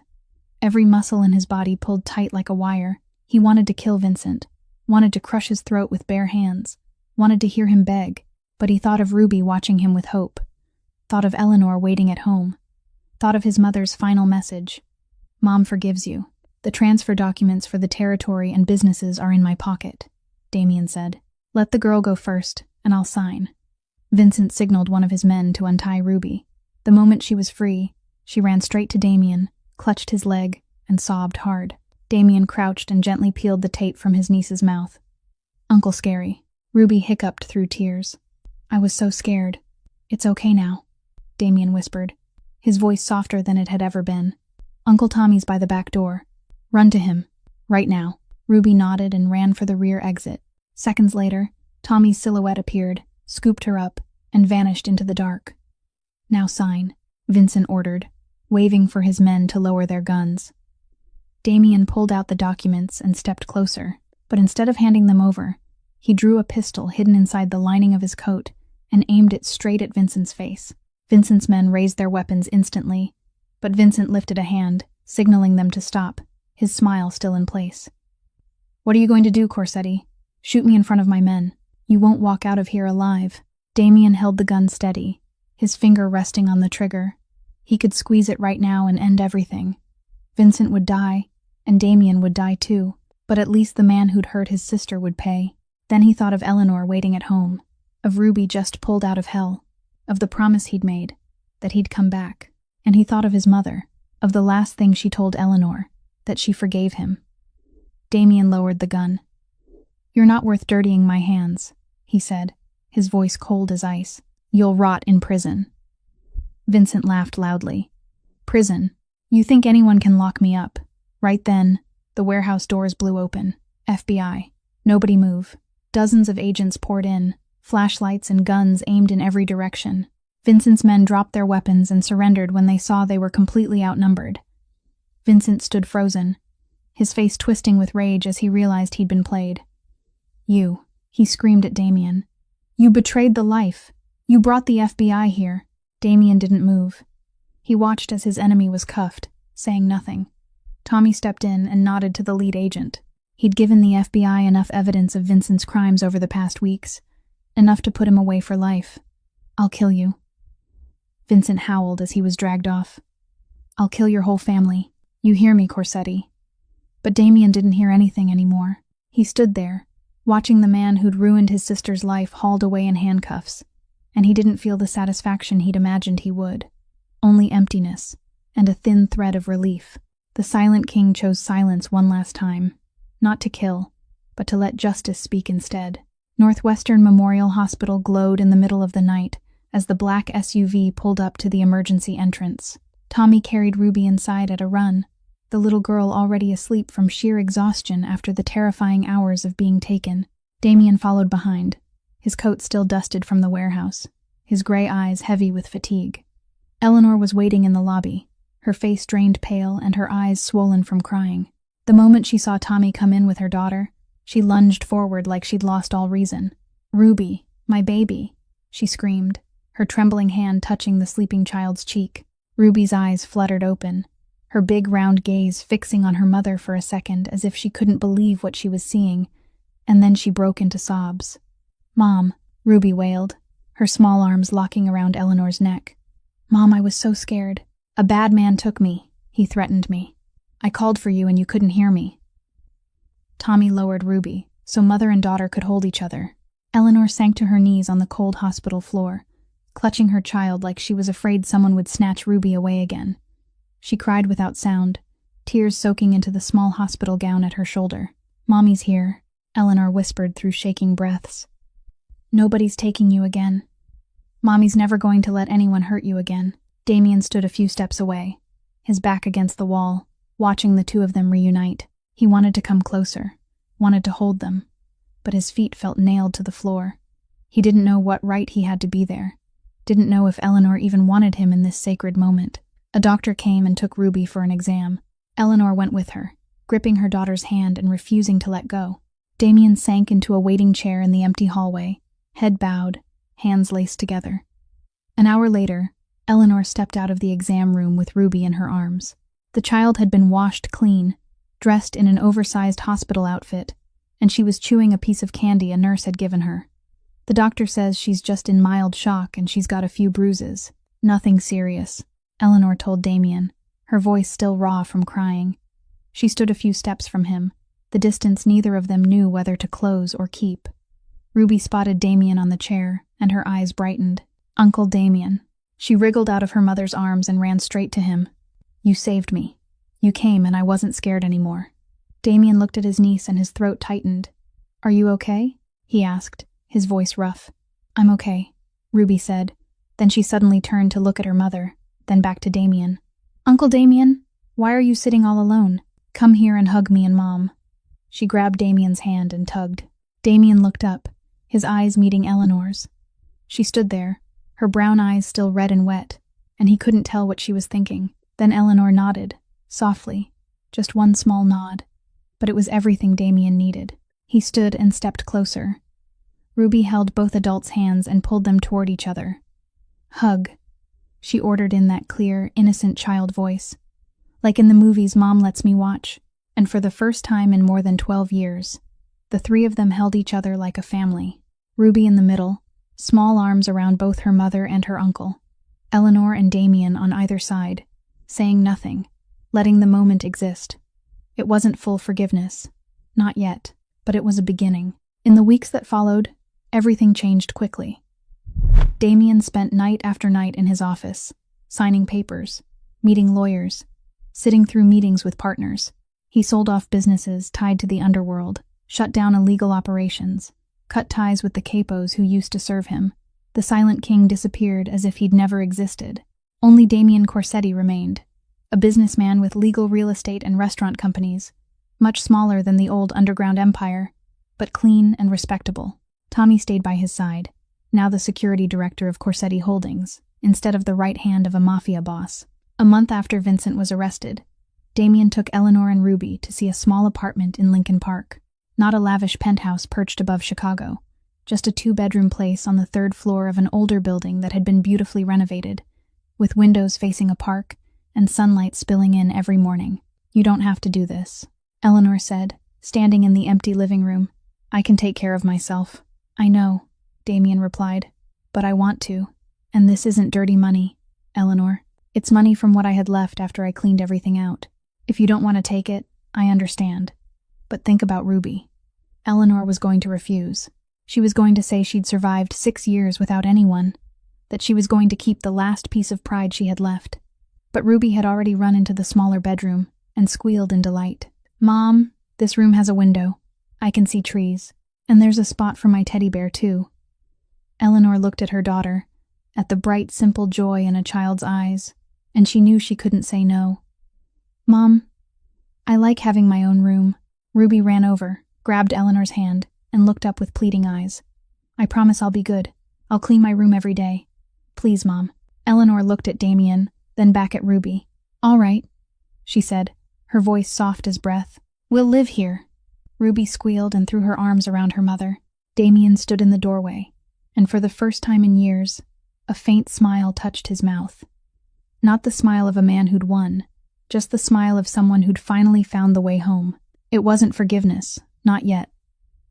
Every muscle in his body pulled tight like a wire. He wanted to kill Vincent, wanted to crush his throat with bare hands, wanted to hear him beg, but he thought of Ruby watching him with hope, thought of Eleanor waiting at home, thought of his mother's final message. "Mom forgives you. The transfer documents for the territory and businesses are in my pocket," Damien said. "Let the girl go first, and I'll sign." Vincent signaled one of his men to untie Ruby. The moment she was free, she ran straight to Damien, clutched his leg, and sobbed hard. Damien crouched and gently peeled the tape from his niece's mouth. "Uncle Scary." Ruby hiccuped through tears. "I was so scared." "It's okay now," Damien whispered, his voice softer than it had ever been. "Uncle Tommy's by the back door. Run to him. Right now." Ruby nodded and ran for the rear exit. Seconds later, Tommy's silhouette appeared, scooped her up, and vanished into the dark. "Now sign," Vincent ordered, waving for his men to lower their guns. Damien pulled out the documents and stepped closer, but instead of handing them over, he drew a pistol hidden inside the lining of his coat and aimed it straight at Vincent's face. Vincent's men raised their weapons instantly, but Vincent lifted a hand, signaling them to stop, his smile still in place. "What are you going to do, Corsetti? Shoot me in front of my men. You won't walk out of here alive." Damien held the gun steady, his finger resting on the trigger. He could squeeze it right now and end everything. Vincent would die, and Damien would die too, but at least the man who'd hurt his sister would pay. Then he thought of Eleanor waiting at home, of Ruby just pulled out of hell, of the promise he'd made, that he'd come back. And he thought of his mother, of the last thing she told Eleanor, that she forgave him. Damien lowered the gun. "You're not worth dirtying my hands," he said, his voice cold as ice. "You'll rot in prison." Vincent laughed loudly. "Prison? You think anyone can lock me up? Right then, the warehouse doors blew open. FBI. Nobody move. Dozens of agents poured in, flashlights and guns aimed in every direction. Vincent's men dropped their weapons and surrendered when they saw they were completely outnumbered. Vincent stood frozen, his face twisting with rage as he realized he'd been played. You, he screamed at Damien. You betrayed the life. You brought the FBI here. Damien didn't move. He watched as his enemy was cuffed, saying nothing. Tommy stepped in and nodded to the lead agent. He'd given the FBI enough evidence of Vincent's crimes over the past weeks, enough to put him away for life. I'll kill you. Vincent howled as he was dragged off. I'll kill your whole family. You hear me, Corsetti. But Damien didn't hear anything anymore. He stood there, watching the man who'd ruined his sister's life hauled away in handcuffs, and he didn't feel the satisfaction he'd imagined he would. Only emptiness, and a thin thread of relief. The Silent King chose silence one last time, not to kill, but to let justice speak instead. Northwestern Memorial Hospital glowed in the middle of the night as the black SUV pulled up to the emergency entrance. Tommy carried Ruby inside at a run, the little girl already asleep from sheer exhaustion after the terrifying hours of being taken. Damien followed behind, his coat still dusted from the warehouse, his gray eyes heavy with fatigue. Eleanor was waiting in the lobby, her face drained pale and her eyes swollen from crying. The moment she saw Tommy come in with her daughter, she lunged forward like she'd lost all reason. "Ruby, my baby," she screamed, her trembling hand touching the sleeping child's cheek. Ruby's eyes fluttered open, her big round gaze fixing on her mother for a second as if she couldn't believe what she was seeing, and then she broke into sobs. "Mom," Ruby wailed, her small arms locking around Eleanor's neck. "Mom, I was so scared. A bad man took me. He threatened me. I called for you and you couldn't hear me." Tommy lowered Ruby, so mother and daughter could hold each other. Eleanor sank to her knees on the cold hospital floor, clutching her child like she was afraid someone would snatch Ruby away again. She cried without sound, tears soaking into the small hospital gown at her shoulder. "Mommy's here," Eleanor whispered through shaking breaths. "Nobody's taking you again. Mommy's never going to let anyone hurt you again." Damien stood a few steps away, his back against the wall, watching the two of them reunite. He wanted to come closer, wanted to hold them, but his feet felt nailed to the floor. He didn't know what right he had to be there, didn't know if Eleanor even wanted him in this sacred moment. A doctor came and took Ruby for an exam. Eleanor went with her, gripping her daughter's hand and refusing to let go. Damien sank into a waiting chair in the empty hallway, head bowed, hands laced together. An hour later, Eleanor stepped out of the exam room with Ruby in her arms. The child had been washed clean, dressed in an oversized hospital outfit, and she was chewing a piece of candy a nurse had given her. "The doctor says she's just in mild shock and she's got a few bruises. Nothing serious," Eleanor told Damien, her voice still raw from crying. She stood a few steps from him, the distance neither of them knew whether to close or keep. Ruby spotted Damien on the chair, and her eyes brightened. "Uncle Damien." She wriggled out of her mother's arms and ran straight to him. "You saved me. You came and I wasn't scared anymore." Damien looked at his niece and his throat tightened. "Are you okay?" he asked, his voice rough. "I'm okay," Ruby said. Then she suddenly turned to look at her mother, then back to Damien. "Uncle Damien, why are you sitting all alone? Come here and hug me and Mom." She grabbed Damien's hand and tugged. Damien looked up, his eyes meeting Eleanor's. She stood there, her brown eyes still red and wet, and he couldn't tell what she was thinking. Then Eleanor nodded, softly, just one small nod, but it was everything Damien needed. He stood and stepped closer. Ruby held both adults' hands and pulled them toward each other. "Hug," she ordered in that clear, innocent child voice. "Like in the movies Mom lets me watch." And for the first time in more than 12 years, the three of them held each other like a family. Ruby in the middle, small arms around both her mother and her uncle. Eleanor and Damien on either side, saying nothing, letting the moment exist. It wasn't full forgiveness. Not yet, but it was a beginning. In the weeks that followed, everything changed quickly. Damien spent night after night in his office, signing papers, meeting lawyers, sitting through meetings with partners. He sold off businesses tied to the underworld, shut down illegal operations, cut ties with the capos who used to serve him. The Silent King disappeared as if he'd never existed. Only Damien Corsetti remained, a businessman with legal real estate and restaurant companies, much smaller than the old underground empire, but clean and respectable. Tommy stayed by his side, now the security director of Corsetti Holdings, instead of the right hand of a mafia boss. A month after Vincent was arrested, Damien took Eleanor and Ruby to see a small apartment in Lincoln Park. Not a lavish penthouse perched above Chicago, just a 2-bedroom place on the 3rd floor of an older building that had been beautifully renovated, with windows facing a park and sunlight spilling in every morning. "You don't have to do this," Eleanor said, standing in the empty living room. "I can take care of myself." "I know," Damien replied, "but I want to. And this isn't dirty money, Eleanor. It's money from what I had left after I cleaned everything out. If you don't want to take it, I understand. But think about Ruby." Eleanor was going to refuse. She was going to say she'd survived 6 years without anyone, that she was going to keep the last piece of pride she had left. But Ruby had already run into the smaller bedroom and squealed in delight. "Mom, this room has a window. I can see trees. And there's a spot for my teddy bear, too." Eleanor looked at her daughter, at the bright, simple joy in a child's eyes, and she knew she couldn't say no. "Mom, I like having my own room." Ruby ran over, grabbed Eleanor's hand, and looked up with pleading eyes. "I promise I'll be good. I'll clean my room every day. Please, Mom." Eleanor looked at Damien, then back at Ruby. "All right," she said, her voice soft as breath. "We'll live here." Ruby squealed and threw her arms around her mother. Damien stood in the doorway, and for the first time in years, a faint smile touched his mouth. Not the smile of a man who'd won, just the smile of someone who'd finally found the way home. It wasn't forgiveness, not yet,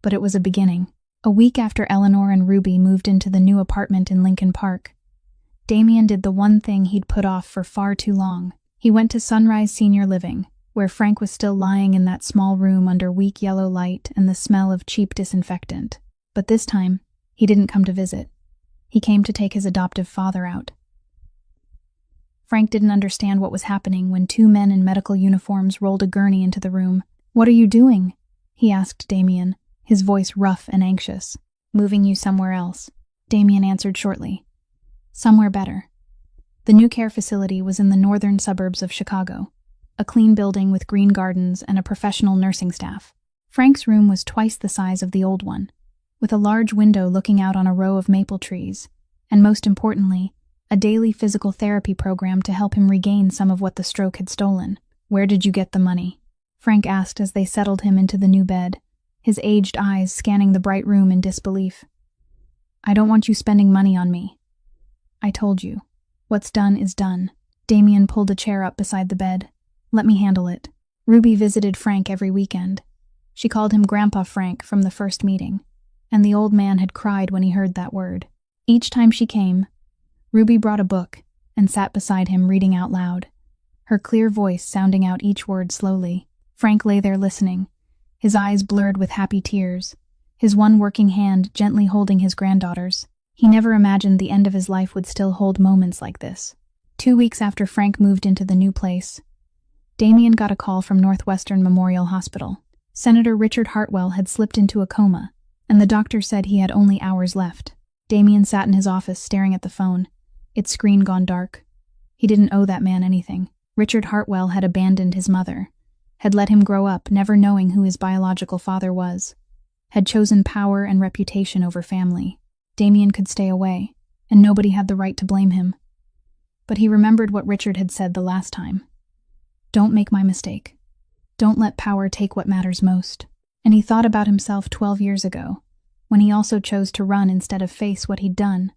but it was a beginning. A week after Eleanor and Ruby moved into the new apartment in Lincoln Park, Damien did the one thing he'd put off for far too long. He went to Sunrise Senior Living, where Frank was still lying in that small room under weak yellow light and the smell of cheap disinfectant. But this time, he didn't come to visit. He came to take his adoptive father out. Frank didn't understand what was happening when 2 men in medical uniforms rolled a gurney into the room. "What are you doing?" he asked Damien, his voice rough and anxious. "Moving you somewhere else," Damien answered shortly. "Somewhere better." The new care facility was in the northern suburbs of Chicago, a clean building with green gardens and a professional nursing staff. Frank's room was twice the size of the old one, with a large window looking out on a row of maple trees, and most importantly, a daily physical therapy program to help him regain some of what the stroke had stolen. "Where did you get the money?" Frank asked as they settled him into the new bed, his aged eyes scanning the bright room in disbelief. "I don't want you spending money on me." "I told you. What's done is done." Damien pulled a chair up beside the bed. "Let me handle it." Ruby visited Frank every weekend. She called him Grandpa Frank from the first meeting, and the old man had cried when he heard that word. Each time she came, Ruby brought a book and sat beside him reading out loud, her clear voice sounding out each word slowly. Frank lay there listening, his eyes blurred with happy tears, his one working hand gently holding his granddaughter's. He never imagined the end of his life would still hold moments like this. 2 weeks after Frank moved into the new place, Damien got a call from Northwestern Memorial Hospital. Senator Richard Hartwell had slipped into a coma, and the doctor said he had only hours left. Damien sat in his office staring at the phone, its screen gone dark. He didn't owe that man anything. Richard Hartwell had abandoned his mother, had let him grow up never knowing who his biological father was, had chosen power and reputation over family. Damien could stay away, and nobody had the right to blame him. But he remembered what Richard had said the last time. "Don't make my mistake. Don't let power take what matters most." And he thought about himself 12 years ago, when he also chose to run instead of face what he'd done.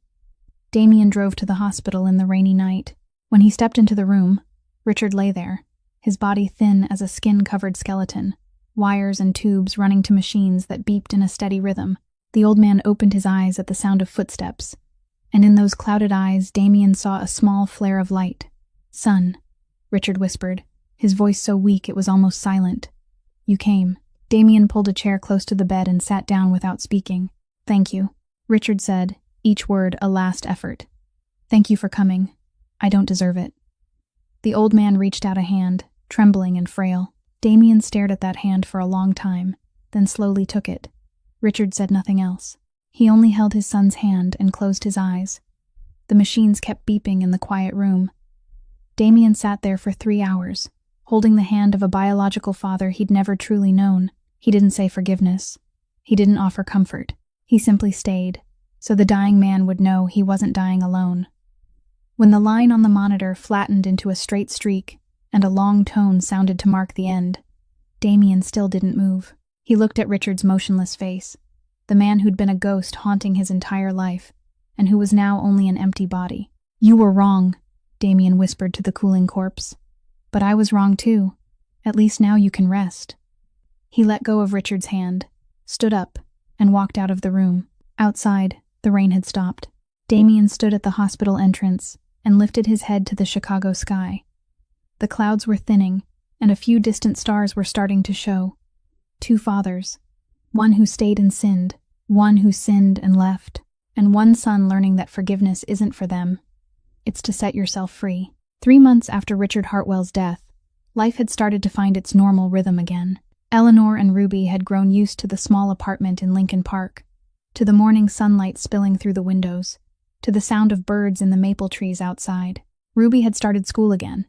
Damien drove to the hospital in the rainy night. When he stepped into the room, Richard lay there, his body thin as a skin-covered skeleton, wires and tubes running to machines that beeped in a steady rhythm. The old man opened his eyes at the sound of footsteps, and in those clouded eyes Damien saw a small flare of light. "Son," Richard whispered, his voice so weak it was almost silent. "You came." Damien pulled a chair close to the bed and sat down without speaking. "Thank you," Richard said, each word a last effort. "Thank you for coming. I don't deserve it." The old man reached out a hand, trembling and frail. Damien stared at that hand for a long time, then slowly took it. Richard said nothing else. He only held his son's hand and closed his eyes. The machines kept beeping in the quiet room. Damien sat there for 3 hours, holding the hand of a biological father he'd never truly known. He didn't say forgiveness. He didn't offer comfort. He simply stayed, so the dying man would know he wasn't dying alone. When the line on the monitor flattened into a straight streak and a long tone sounded to mark the end, Damien still didn't move. He looked at Richard's motionless face, the man who'd been a ghost haunting his entire life, and who was now only an empty body. "You were wrong," Damien whispered to the cooling corpse. "But I was wrong too. At least now you can rest." He let go of Richard's hand, stood up, and walked out of the room. Outside, the rain had stopped. Damien stood at the hospital entrance and lifted his head to the Chicago sky. The clouds were thinning, and a few distant stars were starting to show. 2 fathers, one who stayed and sinned, one who sinned and left, and one son learning that forgiveness isn't for them. It's to set yourself free. 3 months after Richard Hartwell's death, life had started to find its normal rhythm again. Eleanor and Ruby had grown used to the small apartment in Lincoln Park, to the morning sunlight spilling through the windows, to the sound of birds in the maple trees outside. Ruby had started school again,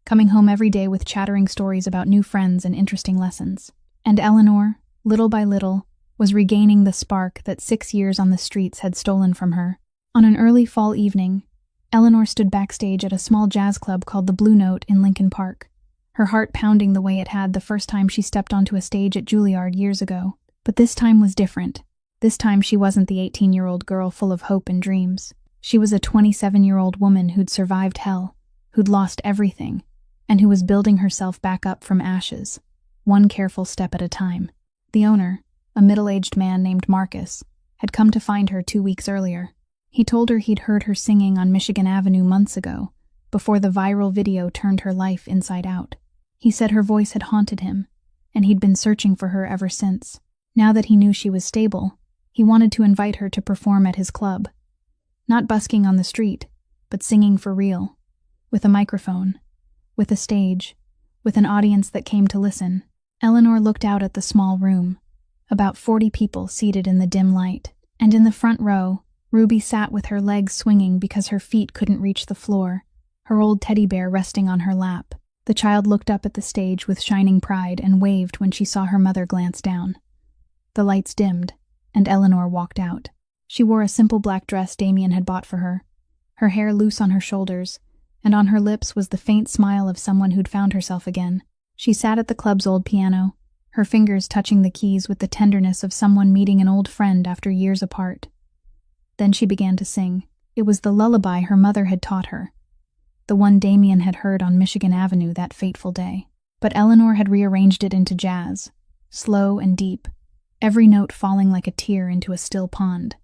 coming home every day with chattering stories about new friends and interesting lessons. And Eleanor, little by little, was regaining the spark that 6 years on the streets had stolen from her. On an early fall evening, Eleanor stood backstage at a small jazz club called the Blue Note in Lincoln Park, her heart pounding the way it had the first time she stepped onto a stage at Juilliard years ago. But this time was different. This time she wasn't the 18-year-old girl full of hope and dreams. She was a 27-year-old woman who'd survived hell, who'd lost everything, and who was building herself back up from ashes, one careful step at a time. The owner, a middle-aged man named Marcus, had come to find her 2 weeks earlier. He told her he'd heard her singing on Michigan Avenue months ago, before the viral video turned her life inside out. He said her voice had haunted him, and he'd been searching for her ever since. Now that he knew she was stable, he wanted to invite her to perform at his club. Not busking on the street, but singing for real, with a microphone, with a stage, with an audience that came to listen. Eleanor looked out at the small room, about 40 people seated in the dim light, and in the front row, Ruby sat with her legs swinging because her feet couldn't reach the floor, her old teddy bear resting on her lap. The child looked up at the stage with shining pride and waved when she saw her mother glance down. The lights dimmed, and Eleanor walked out. She wore a simple black dress Damien had bought for her hair loose on her shoulders, and on her lips was the faint smile of someone who'd found herself again. She sat at the club's old piano, her fingers touching the keys with the tenderness of someone meeting an old friend after years apart. Then she began to sing. It was the lullaby her mother had taught her, the one Damien had heard on Michigan Avenue that fateful day. But Eleanor had rearranged it into jazz, slow and deep, every note falling like a tear into a still pond.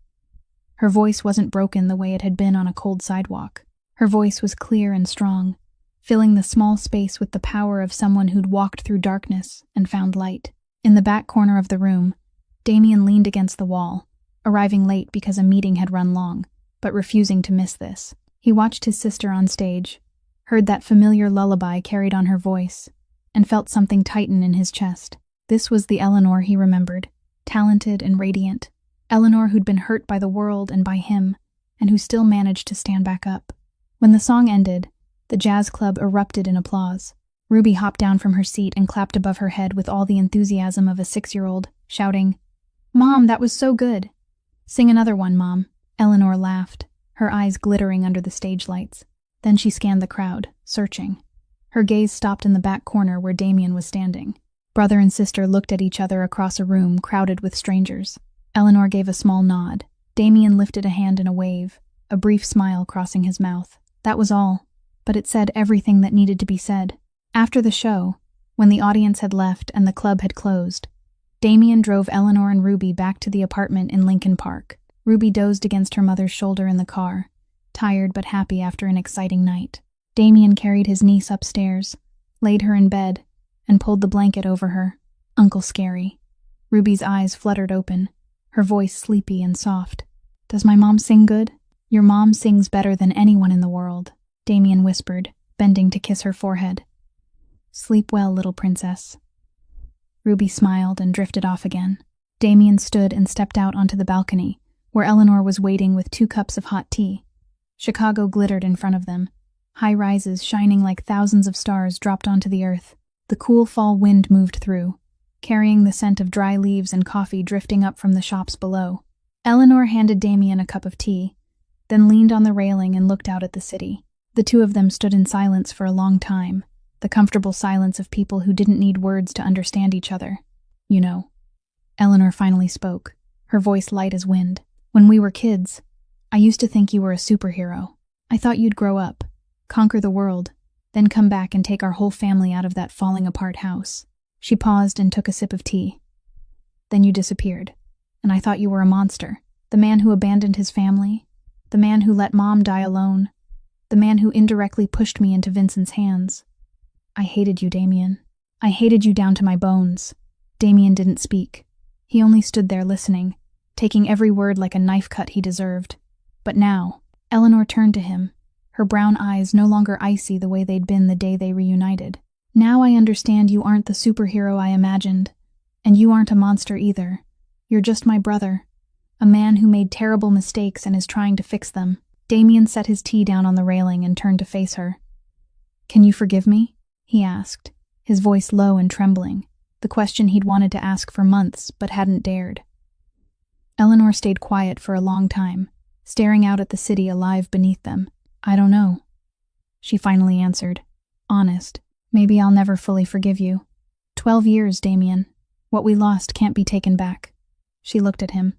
Her voice wasn't broken the way it had been on a cold sidewalk. Her voice was clear and strong, filling the small space with the power of someone who'd walked through darkness and found light. In the back corner of the room, Damien leaned against the wall, arriving late because a meeting had run long, but refusing to miss this. He watched his sister on stage, heard that familiar lullaby carried on her voice, and felt something tighten in his chest. This was the Eleanor he remembered, talented and radiant. Eleanor who'd been hurt by the world and by him, and who still managed to stand back up. When the song ended, the jazz club erupted in applause. Ruby hopped down from her seat and clapped above her head with all the enthusiasm of a 6-year-old, shouting, "Mom, that was so good! Sing another one, Mom." Eleanor laughed, her eyes glittering under the stage lights. Then she scanned the crowd, searching. Her gaze stopped in the back corner where Damien was standing. Brother and sister looked at each other across a room crowded with strangers. Eleanor gave a small nod. Damien lifted a hand in a wave, a brief smile crossing his mouth. That was all, but it said everything that needed to be said. After the show, when the audience had left and the club had closed, Damien drove Eleanor and Ruby back to the apartment in Lincoln Park. Ruby dozed against her mother's shoulder in the car, tired but happy after an exciting night. Damien carried his niece upstairs, laid her in bed, and pulled the blanket over her. Uncle Scary. Ruby's eyes fluttered open, her voice sleepy and soft. "Does my mom sing good?" "Your mom sings better than anyone in the world," Damien whispered, bending to kiss her forehead. "Sleep well, little princess." Ruby smiled and drifted off again. Damien stood and stepped out onto the balcony, where Eleanor was waiting with 2 cups of hot tea. Chicago glittered in front of them, High rises shining like thousands of stars dropped onto the earth. The cool fall wind moved through, carrying the scent of dry leaves and coffee drifting up from the shops below. Eleanor handed Damien a cup of tea, then leaned on the railing and looked out at the city. The two of them stood in silence for a long time, the comfortable silence of people who didn't need words to understand each other. You know, Eleanor finally spoke, her voice light as wind. When we were kids, I used to think you were a superhero. I thought you'd grow up, conquer the world, then come back and take our whole family out of that falling-apart house. She paused and took a sip of tea. Then you disappeared, and I thought you were a monster. The man who abandoned his family, the man who let Mom die alone, the man who indirectly pushed me into Vincent's hands. I hated you, Damien. I hated you down to my bones. Damien didn't speak. He only stood there listening, taking every word like a knife cut he deserved. But now, Eleanor turned to him, her brown eyes no longer icy the way they'd been the day they reunited. Now I understand you aren't the superhero I imagined, and you aren't a monster either. You're just my brother, a man who made terrible mistakes and is trying to fix them. Damien set his tea down on the railing and turned to face her. Can you forgive me? He asked, his voice low and trembling, the question he'd wanted to ask for months but hadn't dared. Eleanor stayed quiet for a long time, staring out at the city alive beneath them. I don't know, she finally answered, honest. Maybe I'll never fully forgive you. 12 years, Damien. What we lost can't be taken back. She looked at him.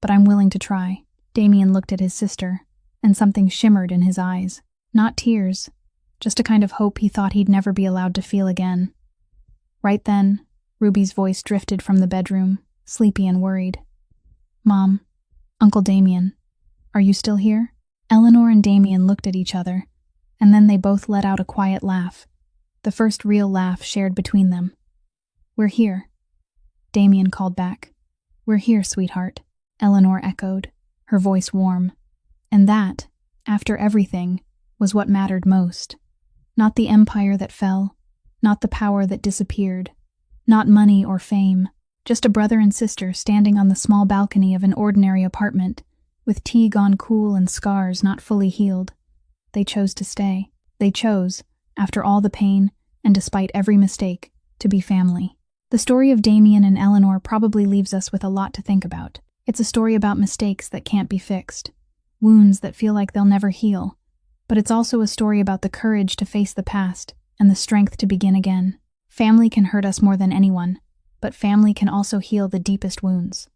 But I'm willing to try. Damien looked at his sister, and something shimmered in his eyes. Not tears, just a kind of hope he thought he'd never be allowed to feel again. Right then, Ruby's voice drifted from the bedroom, sleepy and worried. Mom, Uncle Damien, are you still here? Eleanor and Damien looked at each other, and then they both let out a quiet laugh, the first real laugh shared between them. We're here, Damien called back. We're here, sweetheart, Eleanor echoed, her voice warm. And that, after everything, was what mattered most. Not the empire that fell, not the power that disappeared, not money or fame, just a brother and sister standing on the small balcony of an ordinary apartment, with tea gone cool and scars not fully healed. They chose to stay. They chose, after all the pain, and despite every mistake, to be family. The story of Damien and Eleanor probably leaves us with a lot to think about. It's a story about mistakes that can't be fixed, wounds that feel like they'll never heal, but it's also a story about the courage to face the past and the strength to begin again. Family can hurt us more than anyone, but family can also heal the deepest wounds.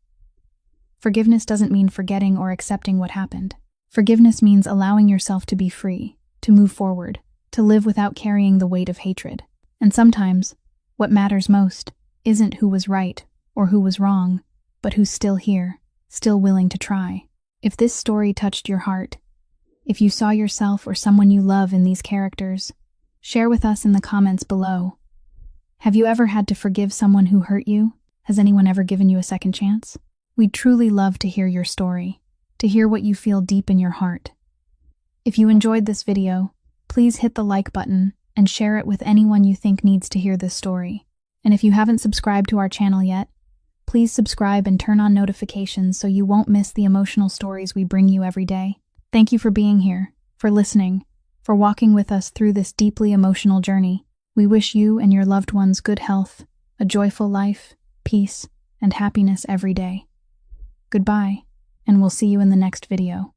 Forgiveness doesn't mean forgetting or accepting what happened. Forgiveness means allowing yourself to be free, to move forward, to live without carrying the weight of hatred. And sometimes, what matters most isn't who was right or who was wrong, but who's still here, still willing to try. If this story touched your heart, if you saw yourself or someone you love in these characters, share with us in the comments below. Have you ever had to forgive someone who hurt you? Has anyone ever given you a second chance? We'd truly love to hear your story, to hear what you feel deep in your heart. If you enjoyed this video, please hit the like button and share it with anyone you think needs to hear this story. And if you haven't subscribed to our channel yet, please subscribe and turn on notifications so you won't miss the emotional stories we bring you every day. Thank you for being here, for listening, for walking with us through this deeply emotional journey. We wish you and your loved ones good health, a joyful life, peace, and happiness every day. Goodbye, and we'll see you in the next video.